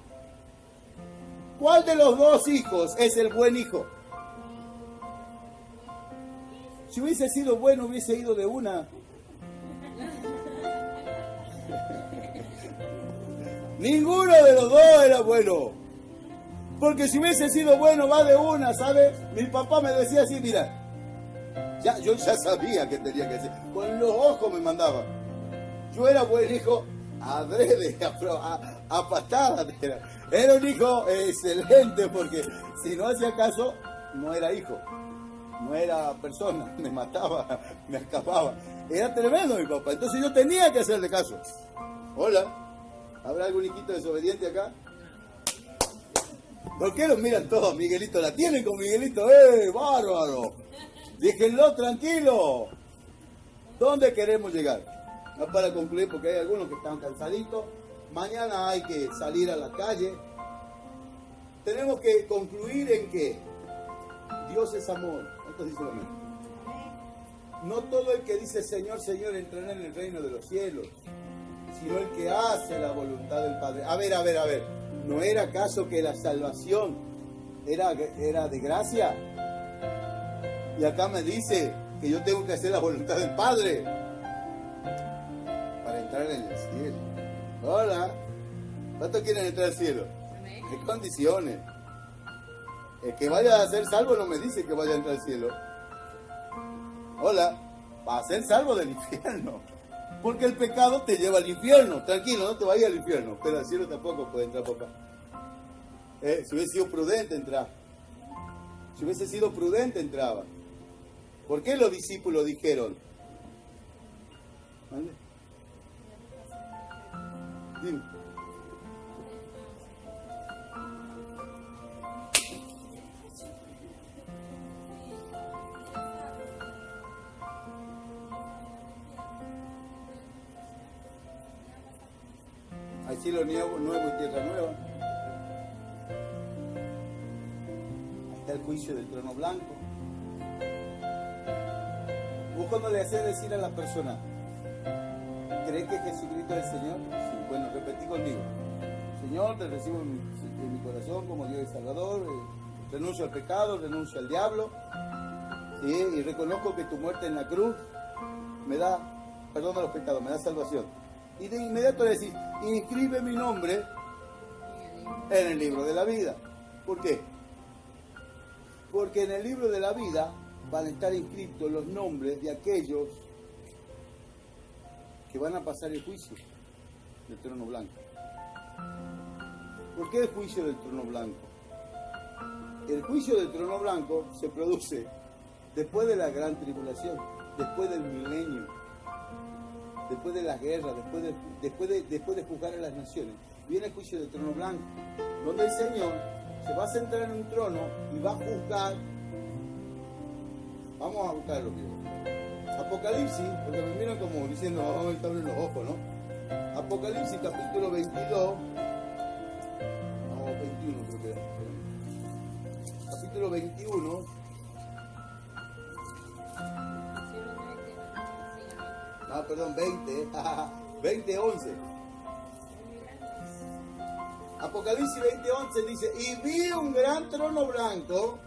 ¿Cuál de los 2 hijos es el buen hijo? Si hubiese sido bueno, hubiese ido de una. Ninguno de los 2 era bueno. Porque si hubiese sido bueno, va de una, ¿sabe? Mi papá me decía así, mira, yo ya sabía que tenía que hacer. Con los ojos me mandaba. Yo era buen hijo, adrede, a patadas. Era un hijo excelente, porque si no hacía caso, no era hijo. No era persona, me mataba, me escapaba. Era tremendo mi papá, entonces yo tenía que hacerle caso. Hola, ¿habrá algún hijito desobediente acá? ¿Por qué los miran todos? Miguelito, ¿la tienen con Miguelito? ¡Bárbaro! Déjenlo tranquilo. ¿Dónde queremos llegar? No para concluir, porque hay algunos que están cansaditos. Mañana hay que salir a la calle. Tenemos que concluir en que Dios es amor. ¿Cuántos dicen amén? No todo el que dice Señor, Señor entrará en el reino de los cielos, sino el que hace la voluntad del Padre. A ver. ¿No era acaso que la salvación era de gracia? Y acá me dice que yo tengo que hacer la voluntad del Padre para entrar en el cielo. Hola. ¿Cuántos quieren entrar al cielo? ¿Qué condiciones? El que vaya a ser salvo no me dice que vaya a entrar al cielo. Hola. Va a ser salvo del infierno. Porque el pecado te lleva al infierno. Tranquilo, no te vayas al infierno. Pero al cielo tampoco puede entrar, papá. Si hubiese sido prudente, entraba. Si hubiese sido prudente, entraba. ¿Por qué los discípulos dijeron? ¿Vale? Dime. Hay cielo nuevo y tierra nueva. Ahí está el juicio del trono blanco. ¿Vos cuando le haces decir a la persona, ¿crees que Jesucristo es el Señor? Sí. Bueno, repetí conmigo. Señor, te recibo en mi corazón como Dios y Salvador. Renuncio al pecado, renuncio al diablo. ¿Sí? Y reconozco que tu muerte en la cruz me da perdón de los pecados, me da salvación. Y de inmediato le decís, inscribe mi nombre en el libro de la vida. ¿Por qué? Porque en el libro de la vida van a estar inscritos los nombres de aquellos que van a pasar el juicio del trono blanco. ¿Por qué el juicio del trono blanco? El juicio del trono blanco se produce después de la gran tribulación, después del milenio, después de las guerras, después de juzgar a las naciones. Viene el juicio del trono blanco, donde el Señor se va a sentar en un trono y va a juzgar. Vamos a buscarlo, Apocalipsis, porque me miran como diciendo, oh, está en los ojos, ¿no? Apocalipsis capítulo 22, no, 21 creo que era. Capítulo 21. Perdón, 20, 20:11. Apocalipsis 20:11 dice, y vi un gran trono blanco,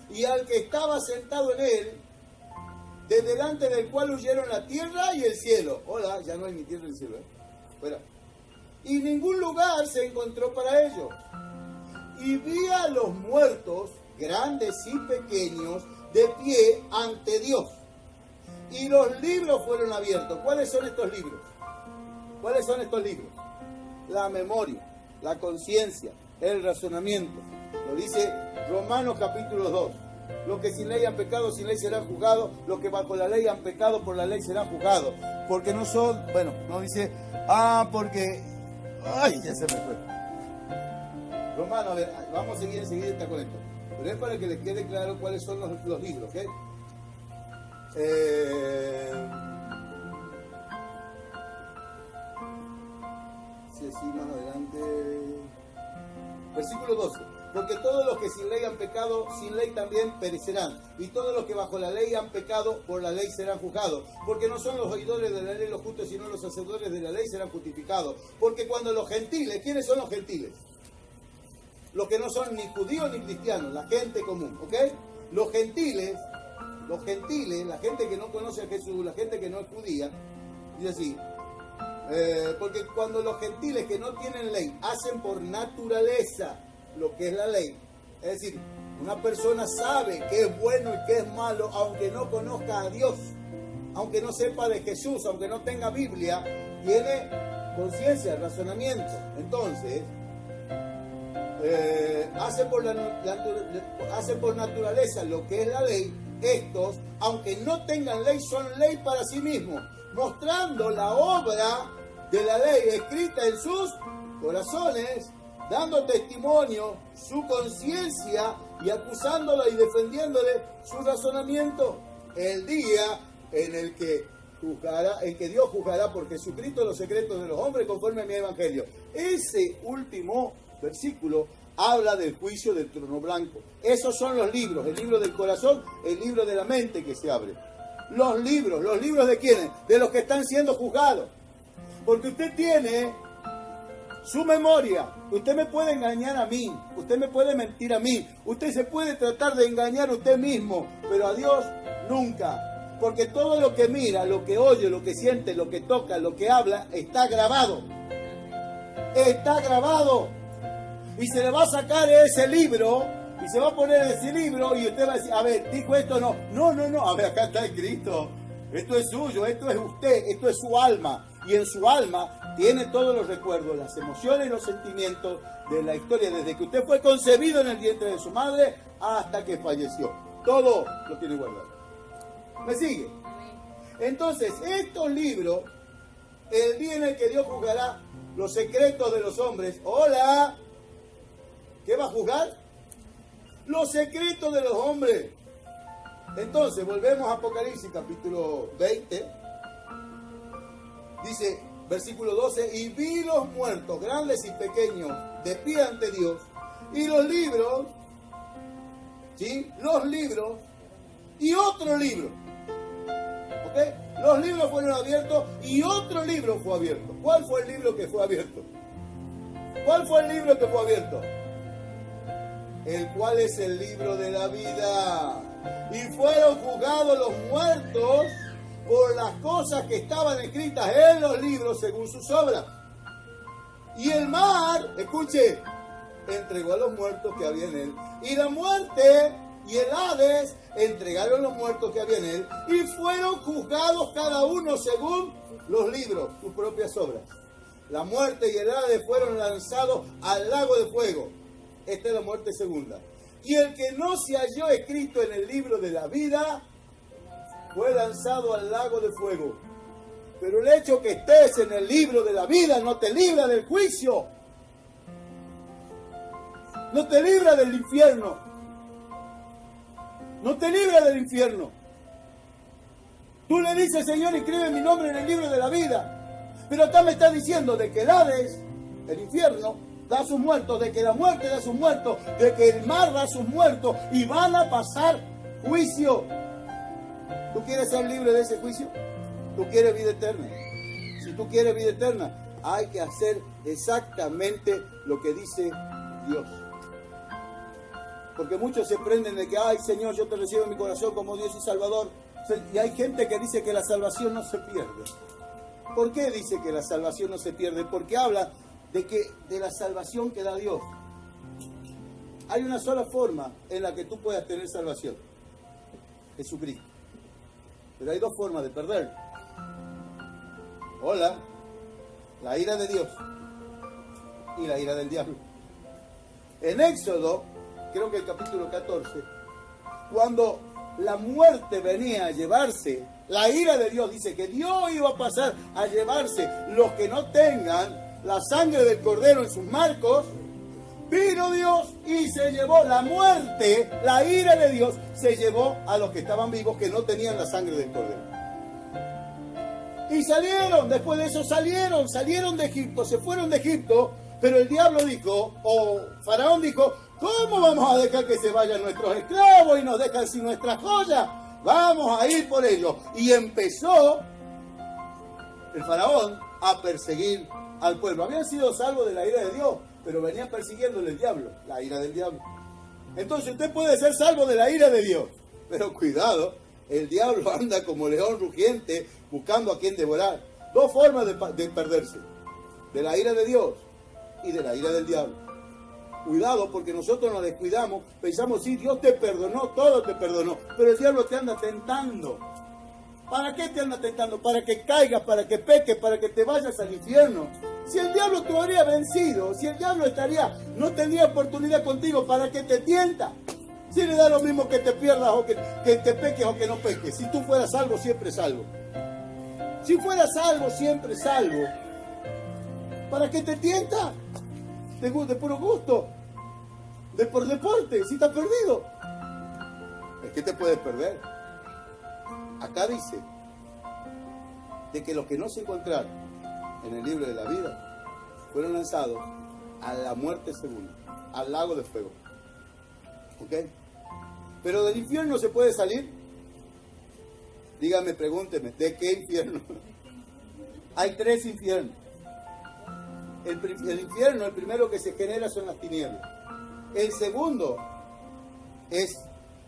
y al que estaba sentado en él, de delante del cual huyeron la tierra y el cielo. Hola, ya no hay ni tierra ni cielo, Fuera. Y ningún lugar se encontró para ellos. Y vi a los muertos, grandes y pequeños, de pie ante Dios. Y los libros fueron abiertos. ¿Cuáles son estos libros? ¿Cuáles son estos libros? La memoria, la conciencia, el razonamiento. Lo dice Romanos capítulo 2. Los que sin ley han pecado, sin ley serán juzgados. Los que bajo la ley han pecado, por la ley serán juzgados. Porque no son, bueno, no dice, porque, ya se me fue. Romanos, a ver, vamos a seguir enseguida con esto. Pero es para que les quede claro cuáles son los libros, ¿ok? Sí, más adelante. Versículo 12. Porque todos los que sin ley han pecado, sin ley también perecerán. Y todos los que bajo la ley han pecado, por la ley serán juzgados. Porque no son los oidores de la ley los justos, sino los hacedores de la ley serán justificados. Porque cuando los gentiles, ¿quiénes son los gentiles? Los que no son ni judíos ni cristianos, la gente común, ¿ok? Los gentiles, la gente que no conoce a Jesús, la gente que no es judía, dice así, porque cuando los gentiles que no tienen ley hacen por naturaleza lo que es la ley, es decir, una persona sabe qué es bueno y qué es malo, aunque no conozca a Dios, aunque no sepa de Jesús, aunque no tenga Biblia, tiene conciencia, razonamiento. Entonces, hace por naturaleza lo que es la ley. Estos, aunque no tengan ley, son ley para sí mismos, mostrando la obra de la ley escrita en sus corazones, dando testimonio su conciencia y acusándola y defendiéndole su razonamiento. El día en el que juzgará, en que Dios juzgará por Jesucristo los secretos de los hombres conforme a mi evangelio. Ese último versículo habla del juicio del trono blanco. Esos son los libros, el libro del corazón, el libro de la mente que se abre. Los libros ¿de quiénes? De los que están siendo juzgados. Porque usted tiene su memoria, usted me puede engañar a mí, usted me puede mentir a mí, usted se puede tratar de engañar a usted mismo, pero a Dios nunca. Porque todo lo que mira, lo que oye, lo que siente, lo que toca, lo que habla, está grabado. Está grabado. Y se le va a sacar ese libro, y se va a poner ese libro, y usted va a decir, a ver, dijo esto, no. No, a ver, acá está escrito. Esto es suyo, esto es usted, esto es su alma. Y en su alma tiene todos los recuerdos, las emociones y los sentimientos de la historia, desde que usted fue concebido en el vientre de su madre hasta que falleció. Todo lo tiene guardado. ¿Me sigue? Entonces, estos libros, el día en el que Dios juzgará los secretos de los hombres. ¡Hola! ¿Qué va a juzgar? Los secretos de los hombres. Entonces, volvemos a Apocalipsis, capítulo 20. Dice, versículo 12, y vi los muertos, grandes y pequeños, de pie ante Dios, y los libros, ¿sí? Los libros, y otro libro. ¿Ok? Los libros fueron abiertos, y otro libro fue abierto. ¿Cuál fue el libro que fue abierto? ¿Cuál fue el libro que fue abierto? El cual es el libro de la vida. Y fueron juzgados los muertos por las cosas que estaban escritas en los libros según sus obras. Y el mar, escuche, entregó a los muertos que había en él. Y la muerte y el Hades entregaron los muertos que había en él. Y fueron juzgados cada uno según los libros, sus propias obras. La muerte y el Hades fueron lanzados al lago de fuego. Esta es la muerte segunda. Y el que no se halló escrito en el libro de la vida fue lanzado al lago de fuego. Pero el hecho que estés en el libro de la vida no te libra del juicio. No te libra del infierno. No te libra del infierno. Tú le dices, Señor, escribe mi nombre en el libro de la vida. Pero acá me está diciendo de que el Hades, el infierno, da sus muertos, de que la muerte da sus muertos, de que el mar da sus muertos, y van a pasar juicio. ¿Tú quieres ser libre de ese juicio? ¿Tú quieres vida eterna? Si tú quieres vida eterna, hay que hacer exactamente lo que dice Dios. Porque muchos se prenden de que, ay Señor, yo te recibo en mi corazón como Dios y Salvador. Y hay gente que dice que la salvación no se pierde. ¿Por qué dice que la salvación no se pierde? Porque habla de la salvación que da Dios. Hay una sola forma en la que tú puedas tener salvación: Jesucristo. Pero hay dos formas de perder. Hola, la ira de Dios y la ira del diablo. En Éxodo, creo que el capítulo 14, cuando la muerte venía a llevarse, la ira de Dios, dice que Dios iba a pasar a llevarse los que no tengan la sangre del cordero en sus marcos. Vino Dios y se llevó la muerte, la ira de Dios se llevó a los que estaban vivos, que no tenían la sangre del cordero. Y salieron, después de eso salieron de Egipto, se fueron de Egipto, pero el diablo dijo, o Faraón dijo, ¿cómo vamos a dejar que se vayan nuestros esclavos y nos dejan sin nuestras joyas? Vamos a ir por ellos. Y empezó el Faraón a perseguir al pueblo. Habían sido salvos de la ira de Dios, pero venían persiguiéndole el diablo, la ira del diablo. Entonces usted puede ser salvo de la ira de Dios, pero cuidado, el diablo anda como león rugiente buscando a quien devorar. Dos formas de perderse: de la ira de Dios y de la ira del diablo. Cuidado, porque nosotros nos descuidamos, pensamos, sí, Dios te perdonó, todo te perdonó, pero el diablo te anda tentando. ¿Para qué te anda tentando? Para que caigas, para que peques, para que te vayas al infierno. Si el diablo te habría vencido, si el diablo no tendría oportunidad contigo, ¿para qué te tienta? Si le da lo mismo que te pierdas o que te peques o que no peques. Si tú fueras salvo, siempre salvo. Si fueras salvo, siempre salvo. ¿Para qué te tienta? De puro gusto. Por deporte, si estás perdido. ¿Es que te puedes perder? Acá dice de que los que no se encontraron en el libro de la vida fueron lanzados a la muerte segunda, al lago de fuego. ¿Ok? Pero del infierno se puede salir. Dígame, pregúnteme, ¿de qué infierno? Hay 3 infiernos. El infierno, el primero que se genera son las tinieblas. El segundo es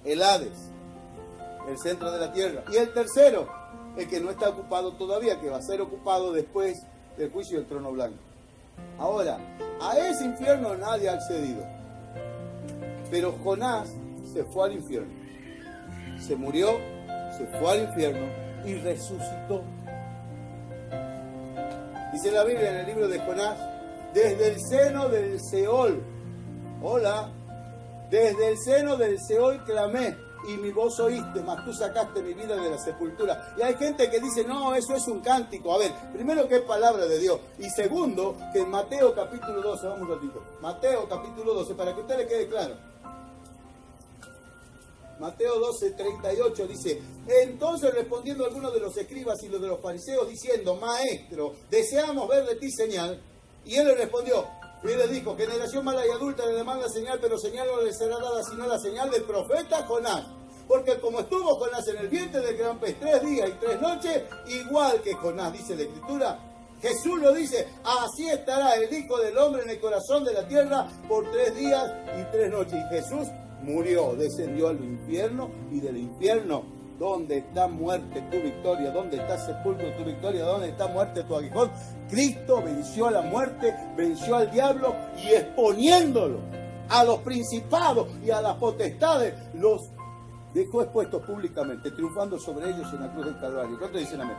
el Hades, el centro de la tierra. Y el tercero, el que no está ocupado todavía, que va a ser ocupado después del juicio del trono blanco. Ahora, a ese infierno nadie ha accedido. Pero Jonás se fue al infierno. Se murió, se fue al infierno y resucitó. Dice la Biblia en el libro de Jonás, desde el seno del Seol, hola, desde el seno del Seol clamé y mi voz oíste, mas tú sacaste mi vida de la sepultura. Y hay gente que dice, no, eso es un cántico. A ver, primero que es palabra de Dios. Y segundo, que en Mateo capítulo 12, vamos un ratito. Mateo capítulo 12, para que a usted le quede claro. Mateo 12, 38 dice, entonces respondiendo algunos de los escribas y los de los fariseos diciendo, maestro, deseamos ver de ti señal. Y él le respondió, y le dijo, generación mala y adulta le demanda señal, pero señal no le será dada sino la señal del profeta Jonás. Porque como estuvo Jonás en el vientre del gran pez 3 días y 3 noches, igual que Jonás, dice la Escritura, Jesús lo dice, así estará el Hijo del Hombre en el corazón de la tierra por 3 días y 3 noches. Y Jesús murió, descendió al infierno, y del infierno, ¿dónde está muerte tu victoria? ¿Dónde está sepulcro tu victoria? ¿Dónde está muerte tu aguijón? Cristo venció a la muerte, venció al diablo, y exponiéndolo a los principados y a las potestades, los dejó expuestos públicamente, triunfando sobre ellos en la cruz del Calvario. ¿Cuántos dicen amén?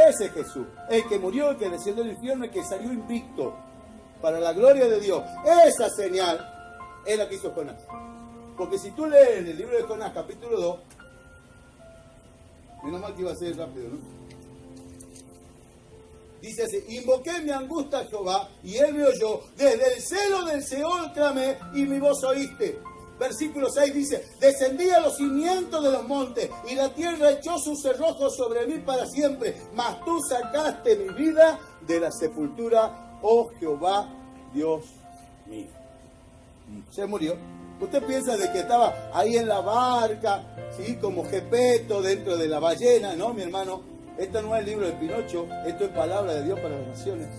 Ese es Jesús, el que murió, el que descendió al infierno, el que salió invicto para la gloria de Dios. Esa señal es la que hizo Jonás. Porque si tú lees en el libro de Jonás, capítulo 2, menos mal que iba a ser rápido, ¿no? Dice así, invoqué mi angustia a Jehová, y él me oyó, desde el seno del Seol clamé, y mi voz oíste. Versículo 6 dice, descendí a los cimientos de los montes, y la tierra echó sus cerrojos sobre mí para siempre, mas tú sacaste mi vida de la sepultura, oh Jehová, Dios mío. Se murió. Usted piensa de que estaba ahí en la barca, ¿sí? Como Gepeto dentro de la ballena. No, mi hermano, esto no es el libro de Pinocho, esto es palabra de Dios para las naciones.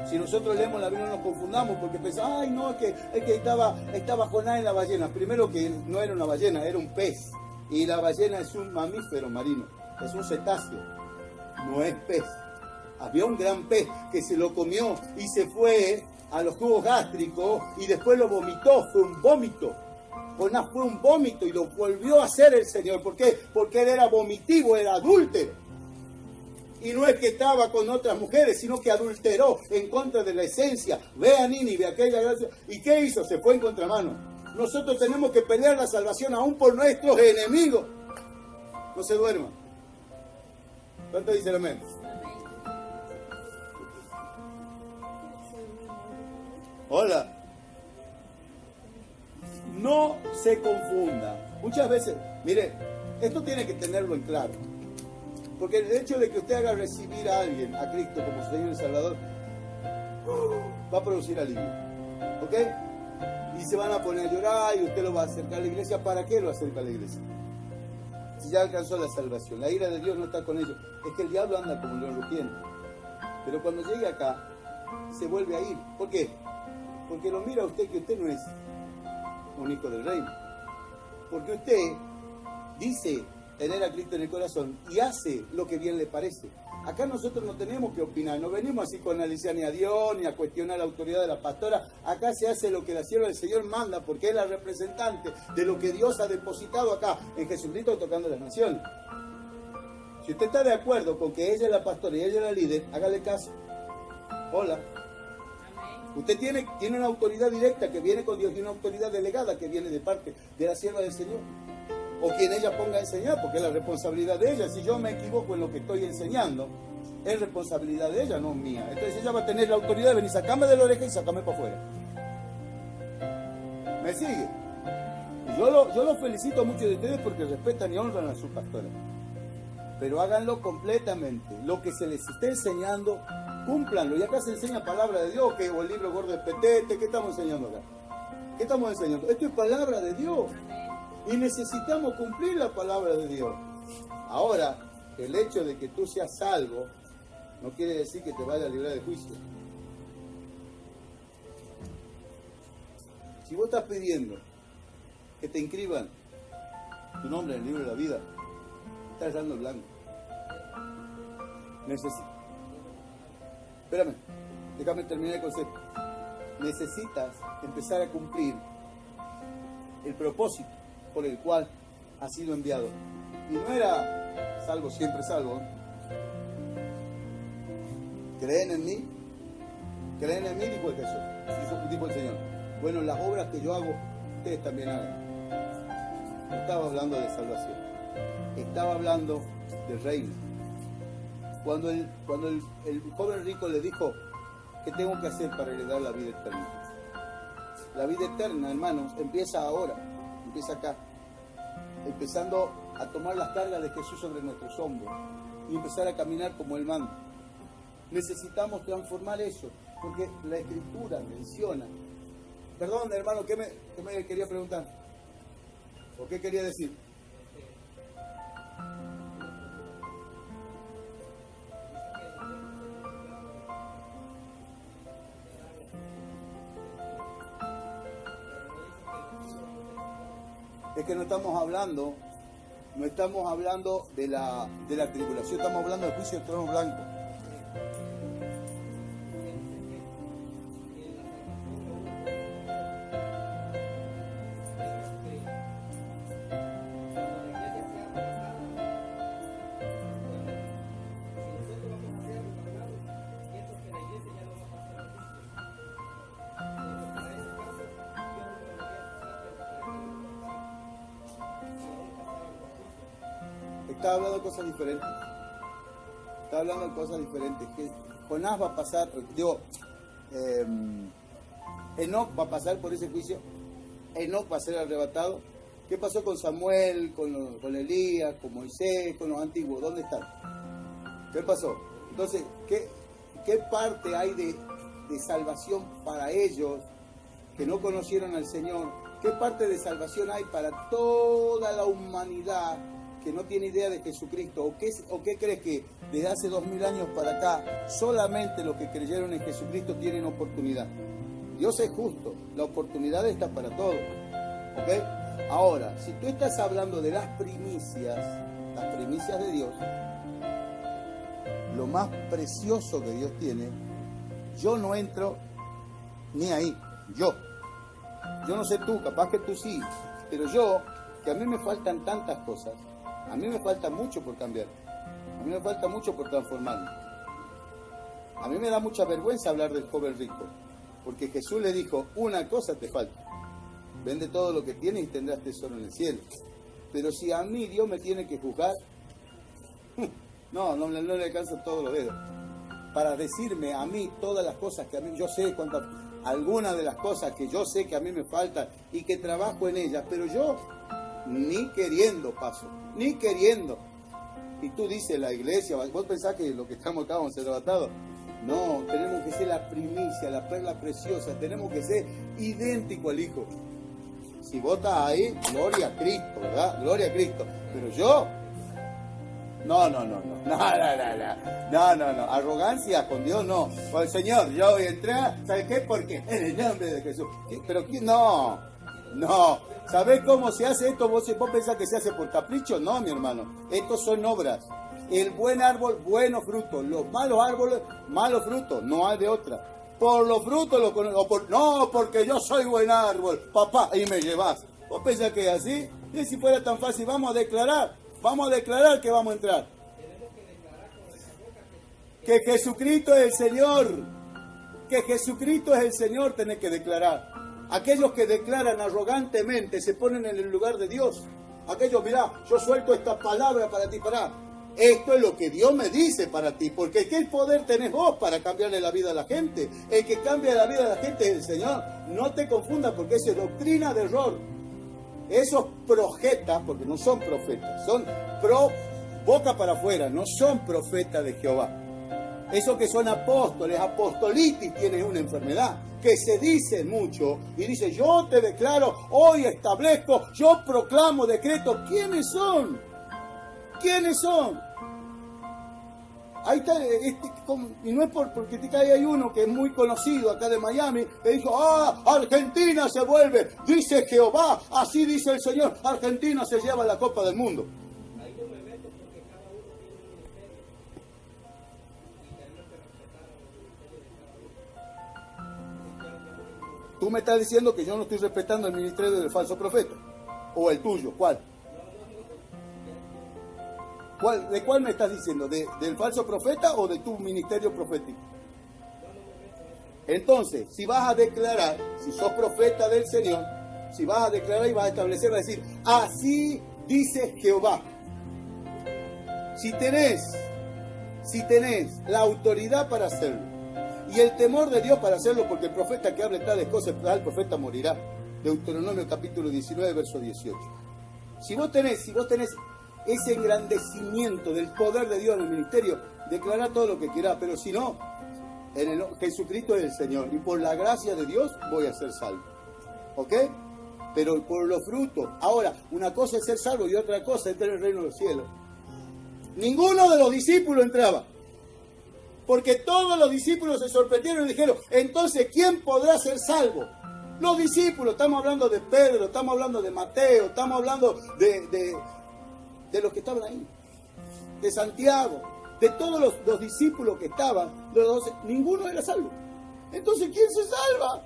Si nosotros leemos la Biblia no nos confundamos porque pensamos, ay no, es que estaba Jonás en la ballena. Primero que no era una ballena, era un pez. Y la ballena es un mamífero marino, es un cetáceo, no es pez. Había un gran pez que se lo comió y se fue a los jugos gástricos y después lo vomitó, fue un vómito. Jonás fue un vómito y lo volvió a hacer el Señor. ¿Por qué? Porque él era vomitivo, era adúltero. Y no es que estaba con otras mujeres, sino que adulteró en contra de la esencia. Ve a Nínive, aquella gracia. ¿Y qué hizo? Se fue en contramano. Nosotros tenemos que pelear la salvación aún por nuestros enemigos. No se duerman. ¿Cuánto dice el amén? Hola. No se confunda. Muchas veces, mire, esto tiene que tenerlo en claro. Porque el hecho de que usted haga recibir a alguien, a Cristo como su Señor y Salvador, va a producir alivio. ¿Ok? Y se van a poner a llorar y usted lo va a acercar a la iglesia. ¿Para qué lo acerca a la iglesia? Si ya alcanzó la salvación. La ira de Dios no está con ellos. Es que el diablo anda como un león rugiente. Pero cuando llegue acá, se vuelve a ir. ¿Por qué? Porque lo mira usted que usted no es un hijo del reino. Porque usted dice tener a Cristo en el corazón y hace lo que bien le parece. Acá nosotros no tenemos que opinar, no venimos a psicoanalizar ni a Dios, ni a cuestionar la autoridad de la pastora. Acá se hace lo que la sierva del Señor manda, porque es la representante de lo que Dios ha depositado acá en Jesucristo tocando las naciones. Si usted está de acuerdo con que ella es la pastora y ella es la líder, hágale caso. Hola. Usted tiene una autoridad directa que viene con Dios y una autoridad delegada que viene de parte de la sierva del Señor. O quien ella ponga a enseñar, porque es la responsabilidad de ella. Si yo me equivoco en lo que estoy enseñando, es responsabilidad de ella, no mía. Entonces ella va a tener la autoridad de venir, sacarme de la oreja y sacarme para afuera. ¿Me sigue? Yo los felicito a muchos de ustedes porque respetan y honran a su pastora. pero háganlo completamente. Lo que se les esté enseñando, cúmplanlo. Y acá se enseña palabra de Dios, o el libro gordo de Petete. ¿Qué estamos enseñando acá? ¿Qué estamos enseñando? Esto es palabra de Dios. Y necesitamos cumplir la palabra de Dios. Ahora, el hecho de que tú seas salvo no quiere decir que te vaya a librar de juicio. Si vos estás pidiendo que te inscriban tu nombre en el libro de la vida, estás dando el blanco. Espérame, déjame terminar el concepto. Necesitas empezar a cumplir el propósito por el cual has sido enviado. Y no era salvo, siempre salvo. ¿Creen en mí? ¿Creen en mí? Dijo el Jesús, dijo el Señor. Bueno, las obras que yo hago, ustedes también hagan. No estaba hablando de salvación, estaba hablando del reino. Cuando el joven rico le dijo, ¿qué tengo que hacer para heredar la vida eterna? La vida eterna, hermanos, empieza ahora, empieza acá, empezando a tomar las cargas de Jesús sobre nuestros hombros y empezar a caminar como Él manda. Necesitamos transformar eso, porque la Escritura menciona. Perdón, hermano, ¿qué me quería preguntar? ¿O qué quería decir? Es que no estamos hablando de la tribulación, estamos hablando del juicio del trono blanco. Está hablando de cosas diferentes. Está hablando de cosas diferentes. Que Jonás va a pasar, Enoc va a pasar por ese juicio. Enoc va a ser arrebatado. ¿Qué pasó con Samuel, con Elías, con Moisés, con los antiguos? ¿Dónde están? ¿Qué pasó? Entonces, ¿qué parte hay de salvación para ellos que no conocieron al Señor? ¿Qué parte de salvación hay para toda la humanidad que no tiene idea de Jesucristo? ¿O qué crees que desde hace 2000 años para acá solamente los que creyeron en Jesucristo tienen oportunidad? Dios es justo, la oportunidad está para todos. ¿Ok? Ahora, si tú estás hablando de las primicias de Dios, lo más precioso que Dios tiene, yo no entro ni ahí. Yo no sé tú, capaz que tú sí, pero yo, que a mí me faltan tantas cosas, a mí me falta mucho por cambiar, a mí me falta mucho por transformarme. A mí me da mucha vergüenza hablar del joven rico, porque Jesús le dijo, una cosa te falta, vende todo lo que tienes y tendrás tesoro en el cielo. Pero si a mí Dios me tiene que juzgar, no le alcanzan todos los dedos para decirme a mí todas las cosas que a mí, yo sé algunas de las cosas que yo sé que a mí me faltan y que trabajo en ellas, pero yo ni queriendo paso, ni queriendo. Y tú dices la iglesia, vos pensás que lo que estamos acá vamos a ser arrebatados. No, tenemos que ser la primicia, la perla preciosa, tenemos que ser idéntico al Hijo. Si vos estás ahí, gloria a Cristo, ¿verdad? Gloria a Cristo. Pero yo, no, arrogancia con Dios no. Con el Señor, yo voy a entrar, ¿sabes qué? Porque en el nombre de Jesús. Pero no, ¿sabés cómo se hace esto? ¿Vos pensás que se hace por capricho? No, mi hermano, estos son obras. El buen árbol, buenos frutos. Los malos árboles, malos frutos. No hay de otra. Por los frutos los conozco. No, porque yo soy buen árbol, papá, y me llevas. ¿Vos pensás que es así? Y si fuera tan fácil, vamos a declarar que vamos a entrar. Que Jesucristo es el Señor. Que Jesucristo es el Señor, tenés que declarar. Aquellos que declaran arrogantemente se ponen en el lugar de Dios. Aquellos, mirá, yo suelto esta palabra para ti, esto es lo que Dios me dice para ti, porque ¿qué poder tenés vos para cambiarle la vida a la gente? El que cambia la vida a la gente es el Señor. No te confundas, porque eso es doctrina de error. Esos projetas, porque no son profetas, son boca para afuera, no son profetas de Jehová. Esos que son apóstoles, apostolitis, tienen una enfermedad, que se dicen mucho y dice, yo te declaro, hoy establezco, yo proclamo, decreto. ¿Quiénes son? ¿Quiénes son? Ahí está, y no es por criticar, hay uno que es muy conocido acá de Miami, que dijo, Argentina se vuelve, dice Jehová, así dice el Señor, Argentina se lleva la Copa del Mundo. Ahí no me meto porque cada uno tiene un ministerio y tenemos que respetar a los ministerios de cada uno. Tú me estás diciendo que yo no estoy respetando el ministerio del falso profeta, o el tuyo, ¿cuál? ¿De cuál me estás diciendo? ¿Del falso profeta o de tu ministerio profético? Entonces, si vas a declarar, si sos profeta del Señor, si vas a declarar y vas a establecer, vas a decir, así dice Jehová. Si tenés la autoridad para hacerlo y el temor de Dios para hacerlo, porque el profeta que hable tales cosas, el profeta morirá. Deuteronomio capítulo 19, verso 18. Si vos tenés ese engrandecimiento del poder de Dios en el ministerio, declara todo lo que quieras, pero si no, Jesucristo es el Señor y por la gracia de Dios voy a ser salvo. ¿Ok? Pero por los frutos. Ahora, una cosa es ser salvo y otra cosa es entrar en el reino de los cielos. Ninguno de los discípulos entraba, porque todos los discípulos se sorprendieron y dijeron, entonces, ¿quién podrá ser salvo? Los discípulos, estamos hablando de Pedro, estamos hablando de Mateo, estamos hablando de los que estaban ahí, de Santiago, de todos los discípulos que estaban, los 12, ninguno era salvo. Entonces, ¿quién se salva?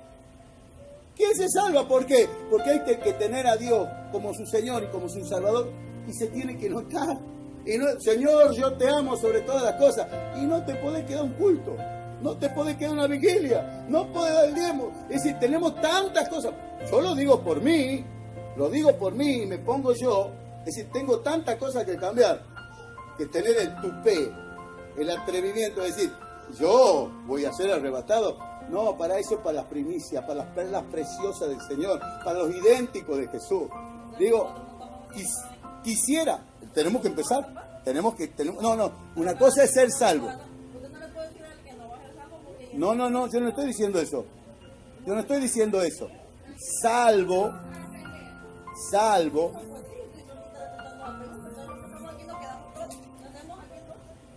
¿Quién se salva? ¿Por qué? Porque hay que tener a Dios como su Señor y como su Salvador, y se tiene que notar. Y no, Señor, yo te amo sobre todas las cosas, y no te podés quedar un culto, no te podés quedar una vigilia, no podés dar el diezmo. Es decir, tenemos tantas cosas. Yo lo digo por mí, me pongo yo. Es decir, tengo tantas cosas que cambiar, que tener el tupé, el atrevimiento de decir, yo voy a ser arrebatado. No, para eso, para las primicias, para las perlas preciosas del Señor, para los idénticos de Jesús. Digo, quisiera, tenemos que empezar, una cosa es ser salvo. No, yo no estoy diciendo eso. Salvo.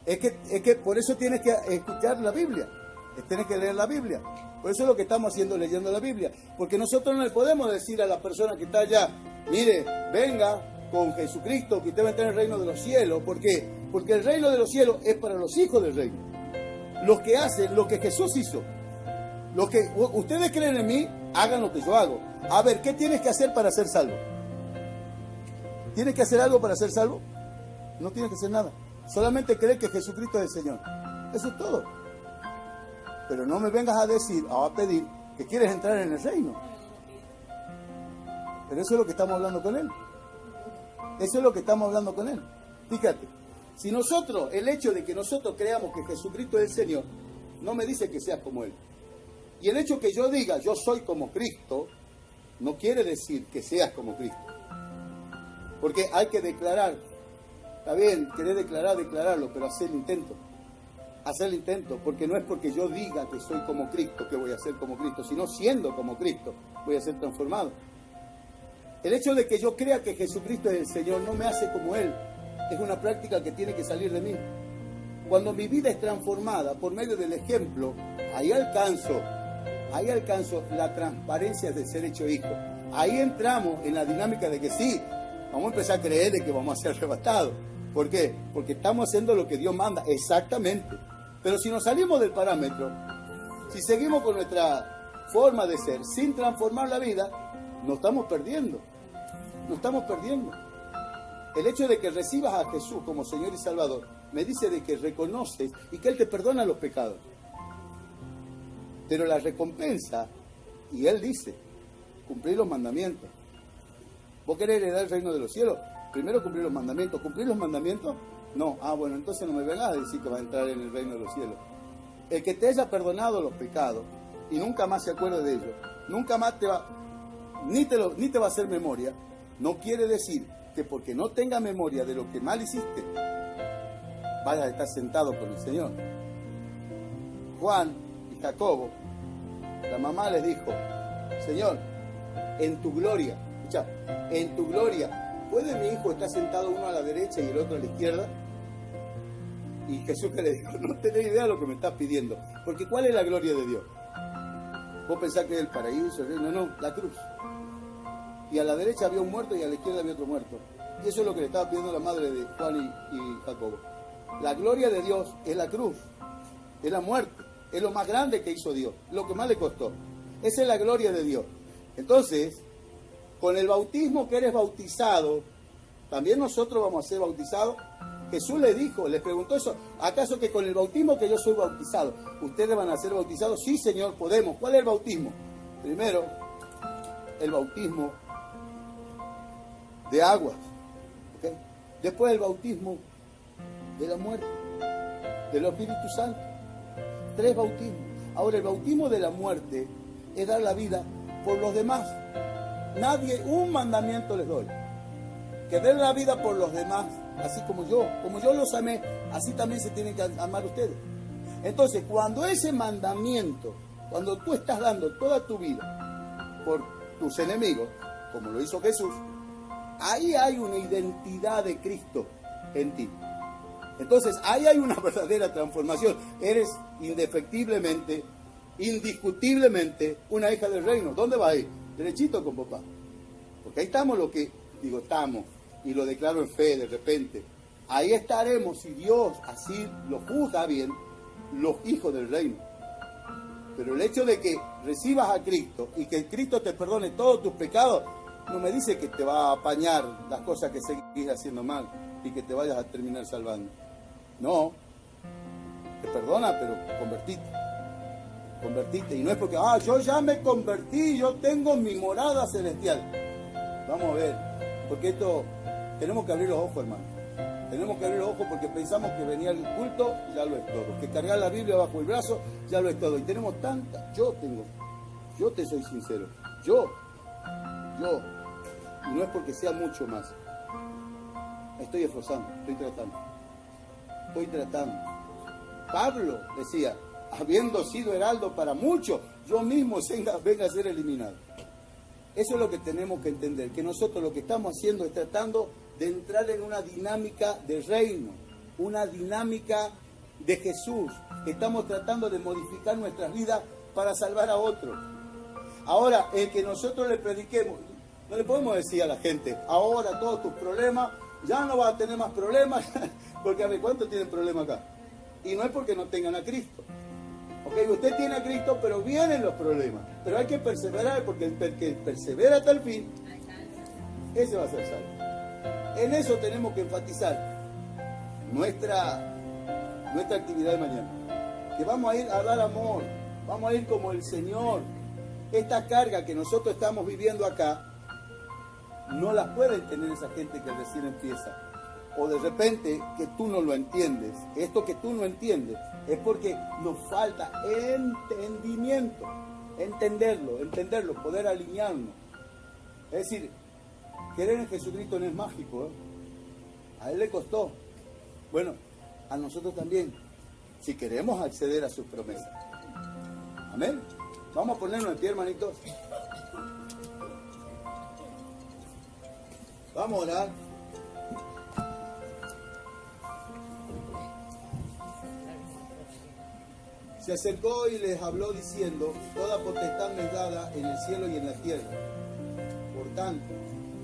Es que por eso tienes que escuchar la Biblia, tienes que leer la Biblia. Por eso es lo que estamos haciendo, leyendo la Biblia. Porque nosotros no le podemos decir a la persona que está allá, mire, venga con Jesucristo, que usted va a entrar en el reino de los cielos. ¿Por qué? Porque el reino de los cielos es para los hijos del reino. Los que hacen lo que Jesús hizo. Los que ustedes creen en mí, hagan lo que yo hago. A ver, ¿qué tienes que hacer para ser salvo? ¿Tienes que hacer algo para ser salvo? No tienes que hacer nada. Solamente creer que Jesucristo es el Señor. Eso es todo. Pero no me vengas a decir, a pedir, que quieres entrar en el reino. Pero eso es lo que estamos hablando con Él. Fíjate, si nosotros, el hecho de que nosotros creamos que Jesucristo es el Señor, no me dice que seas como Él. Y el hecho que yo diga, yo soy como Cristo, no quiere decir que seas como Cristo. Porque hay que declarar. Está bien, querés declararlo, pero hacer el intento. Porque no es porque yo diga que soy como Cristo que voy a ser como Cristo, sino siendo como Cristo voy a ser transformado. El hecho de que yo crea que Jesucristo es el Señor no me hace como Él. Es una práctica que tiene que salir de mí. Cuando mi vida es transformada por medio del ejemplo, ahí alcanzo la transparencia de ser hecho hijo. Ahí entramos en la dinámica de que sí, vamos a empezar a creer de que vamos a ser arrebatados. ¿Por qué? Porque estamos haciendo lo que Dios manda, exactamente. Pero si nos salimos del parámetro, si seguimos con nuestra forma de ser, sin transformar la vida, nos estamos perdiendo. El hecho de que recibas a Jesús como Señor y Salvador, me dice de que reconoces y que Él te perdona los pecados. Pero la recompensa, y Él dice, cumplir los mandamientos. ¿Vos querés heredar el reino de los cielos? Primero cumplir los mandamientos. ¿Cumplir los mandamientos? No. Bueno, entonces no me vengas a decir que vas a entrar en el reino de los cielos. El que te haya perdonado los pecados y nunca más se acuerde de ellos, nunca más ni te va a hacer memoria, no quiere decir que porque no tenga memoria de lo que mal hiciste, vayas a estar sentado con el Señor. Juan y Jacobo, la mamá les dijo, Señor, en tu gloria, escucha, en tu gloria, ¿puede mi hijo estar sentado uno a la derecha y el otro a la izquierda? Y Jesús que le dijo, no tenés idea de lo que me estás pidiendo, porque ¿cuál es la gloria de Dios? Vos pensás que es el paraíso, el reino, no, la cruz. Y a la derecha había un muerto y a la izquierda había otro muerto. Y eso es lo que le estaba pidiendo la madre de Juan y Jacobo. La gloria de Dios es la cruz, es la muerte, es lo más grande que hizo Dios, lo que más le costó. Esa es la gloria de Dios. Entonces, con el bautismo que eres bautizado, también nosotros vamos a ser bautizados. Jesús le dijo, les preguntó eso, ¿acaso que con el bautismo que yo soy bautizado, ustedes van a ser bautizados? Sí, Señor, podemos. ¿Cuál es el bautismo? Primero, el bautismo de aguas, ¿okay? Después el bautismo de la muerte, del Espíritu Santo. 3 bautismos. Ahora, el bautismo de la muerte es dar la vida por los demás. Nadie, un mandamiento les doy, que den la vida por los demás, así como yo los amé, así también se tienen que amar ustedes. Entonces, cuando ese mandamiento, cuando tú estás dando toda tu vida por tus enemigos, como lo hizo Jesús, ahí hay una identidad de Cristo en ti. Entonces, ahí hay una verdadera transformación. Eres indefectiblemente, indiscutiblemente una hija del reino. ¿Dónde vas a ir? Derechito con papá. Porque ahí estamos estamos, y lo declaro en fe de repente. Ahí estaremos, si Dios así lo juzga bien, los hijos del reino. Pero el hecho de que recibas a Cristo y que Cristo te perdone todos tus pecados, no me dice que te va a apañar las cosas que seguís haciendo mal y que te vayas a terminar salvando. No, te perdona, pero convertite. Y no es porque, yo ya me convertí, yo tengo mi morada celestial. Vamos a ver, porque esto, tenemos que abrir los ojos, hermano. Tenemos que abrir los ojos porque pensamos que venía el culto, ya lo es todo. Que cargar la Biblia bajo el brazo, ya lo es todo. Y tenemos tanta, yo te soy sincero, yo, y no es porque sea mucho más. Estoy esforzando, estoy tratando. Pablo decía, habiendo sido heraldo para muchos, yo mismo venga a ser eliminado. Eso es lo que tenemos que entender, que nosotros lo que estamos haciendo es tratando de entrar en una dinámica de reino, una dinámica de Jesús. Estamos tratando de modificar nuestras vidas para salvar a otros. Ahora, el que nosotros le prediquemos, no le podemos decir a la gente, ahora todos tus problemas, ya no vas a tener más problemas, porque a ver, ¿cuántos tienen problemas acá? Y no es porque no tengan a Cristo. Ok, usted tiene a Cristo, pero vienen los problemas. Pero hay que perseverar, porque el que persevera hasta el fin, ese va a ser salvo. En eso tenemos que enfatizar nuestra actividad de mañana. Que vamos a ir a dar amor, vamos a ir como el Señor. Esta carga que nosotros estamos viviendo acá, no la pueden tener esa gente que recién empieza. O de repente que tú no lo entiendes. Esto que tú no entiendes es porque nos falta entendimiento. Entenderlo, poder alinearnos. Es decir, querer en Jesucristo no es mágico, ¿eh? A Él le costó. Bueno, a nosotros también, si queremos acceder a sus promesas. Amén. Vamos a ponernos en pie, hermanitos. Vamos a orar. Se acercó y les habló diciendo, toda potestad me es dada en el cielo y en la tierra. Por tanto,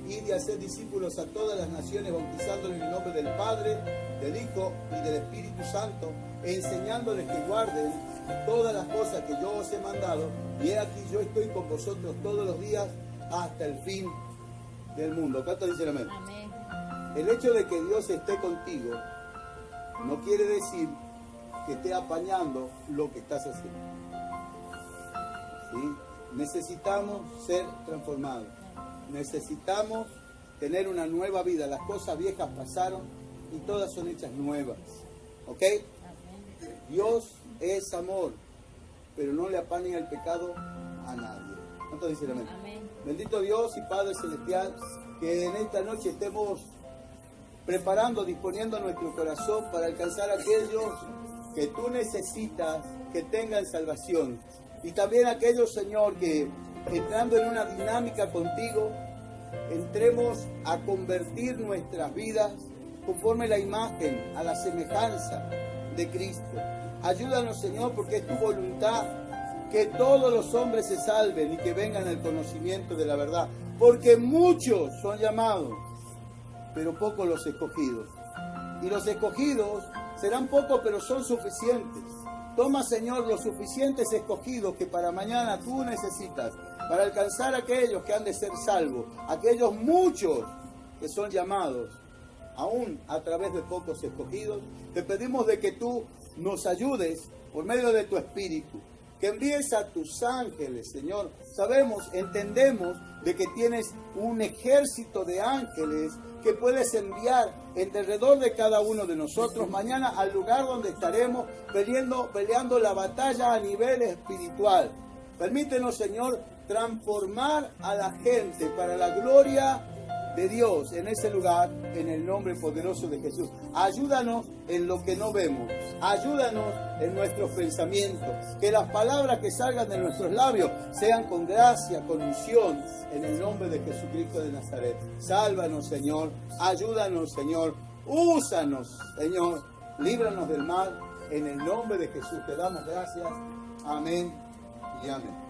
id y haced discípulos a todas las naciones, bautizándoles en el nombre del Padre, del Hijo y del Espíritu Santo, e enseñándoles que guarden todas las cosas que yo os he mandado. Y he aquí, yo estoy con vosotros todos los días hasta el fin del mundo. ¿Cuántos dicen amén? Amén. El hecho de que Dios esté contigo no quiere decir que esté apañando lo que estás haciendo. ¿Sí? Necesitamos ser transformados. Necesitamos tener una nueva vida. Las cosas viejas pasaron y todas son hechas nuevas. ¿Ok? Amén. Dios es amor, pero no le apaña el pecado a nadie. ¿Cuántos dicen amén? Amén. Bendito Dios y Padre Celestial, que en esta noche estemos preparando, disponiendo nuestro corazón para alcanzar a aquellos que tú necesitas que tengan salvación. Y también aquellos, Señor, que entrando en una dinámica contigo, entremos a convertir nuestras vidas conforme la imagen, a la semejanza de Cristo. Ayúdanos, Señor, porque es tu voluntad que todos los hombres se salven y que vengan al conocimiento de la verdad. Porque muchos son llamados, pero pocos los escogidos. Y los escogidos serán pocos, pero son suficientes. Toma, Señor, los suficientes escogidos que para mañana tú necesitas, para alcanzar a aquellos que han de ser salvos, aquellos muchos que son llamados, aún a través de pocos escogidos. Te pedimos de que tú nos ayudes por medio de tu Espíritu, que envíes a tus ángeles, Señor. Sabemos, entendemos de que tienes un ejército de ángeles que puedes enviar en derredor de cada uno de nosotros mañana al lugar donde estaremos peleando la batalla a nivel espiritual. Permítenos, Señor, transformar a la gente para la gloria de Dios en ese lugar, en el nombre poderoso de Jesús. Ayúdanos en lo que no vemos, ayúdanos en nuestros pensamientos, que las palabras que salgan de nuestros labios sean con gracia, con unción, en el nombre de Jesucristo de Nazaret. Sálvanos, Señor, ayúdanos, Señor, úsanos, Señor, líbranos del mal, en el nombre de Jesús te damos gracias. Amén y amén.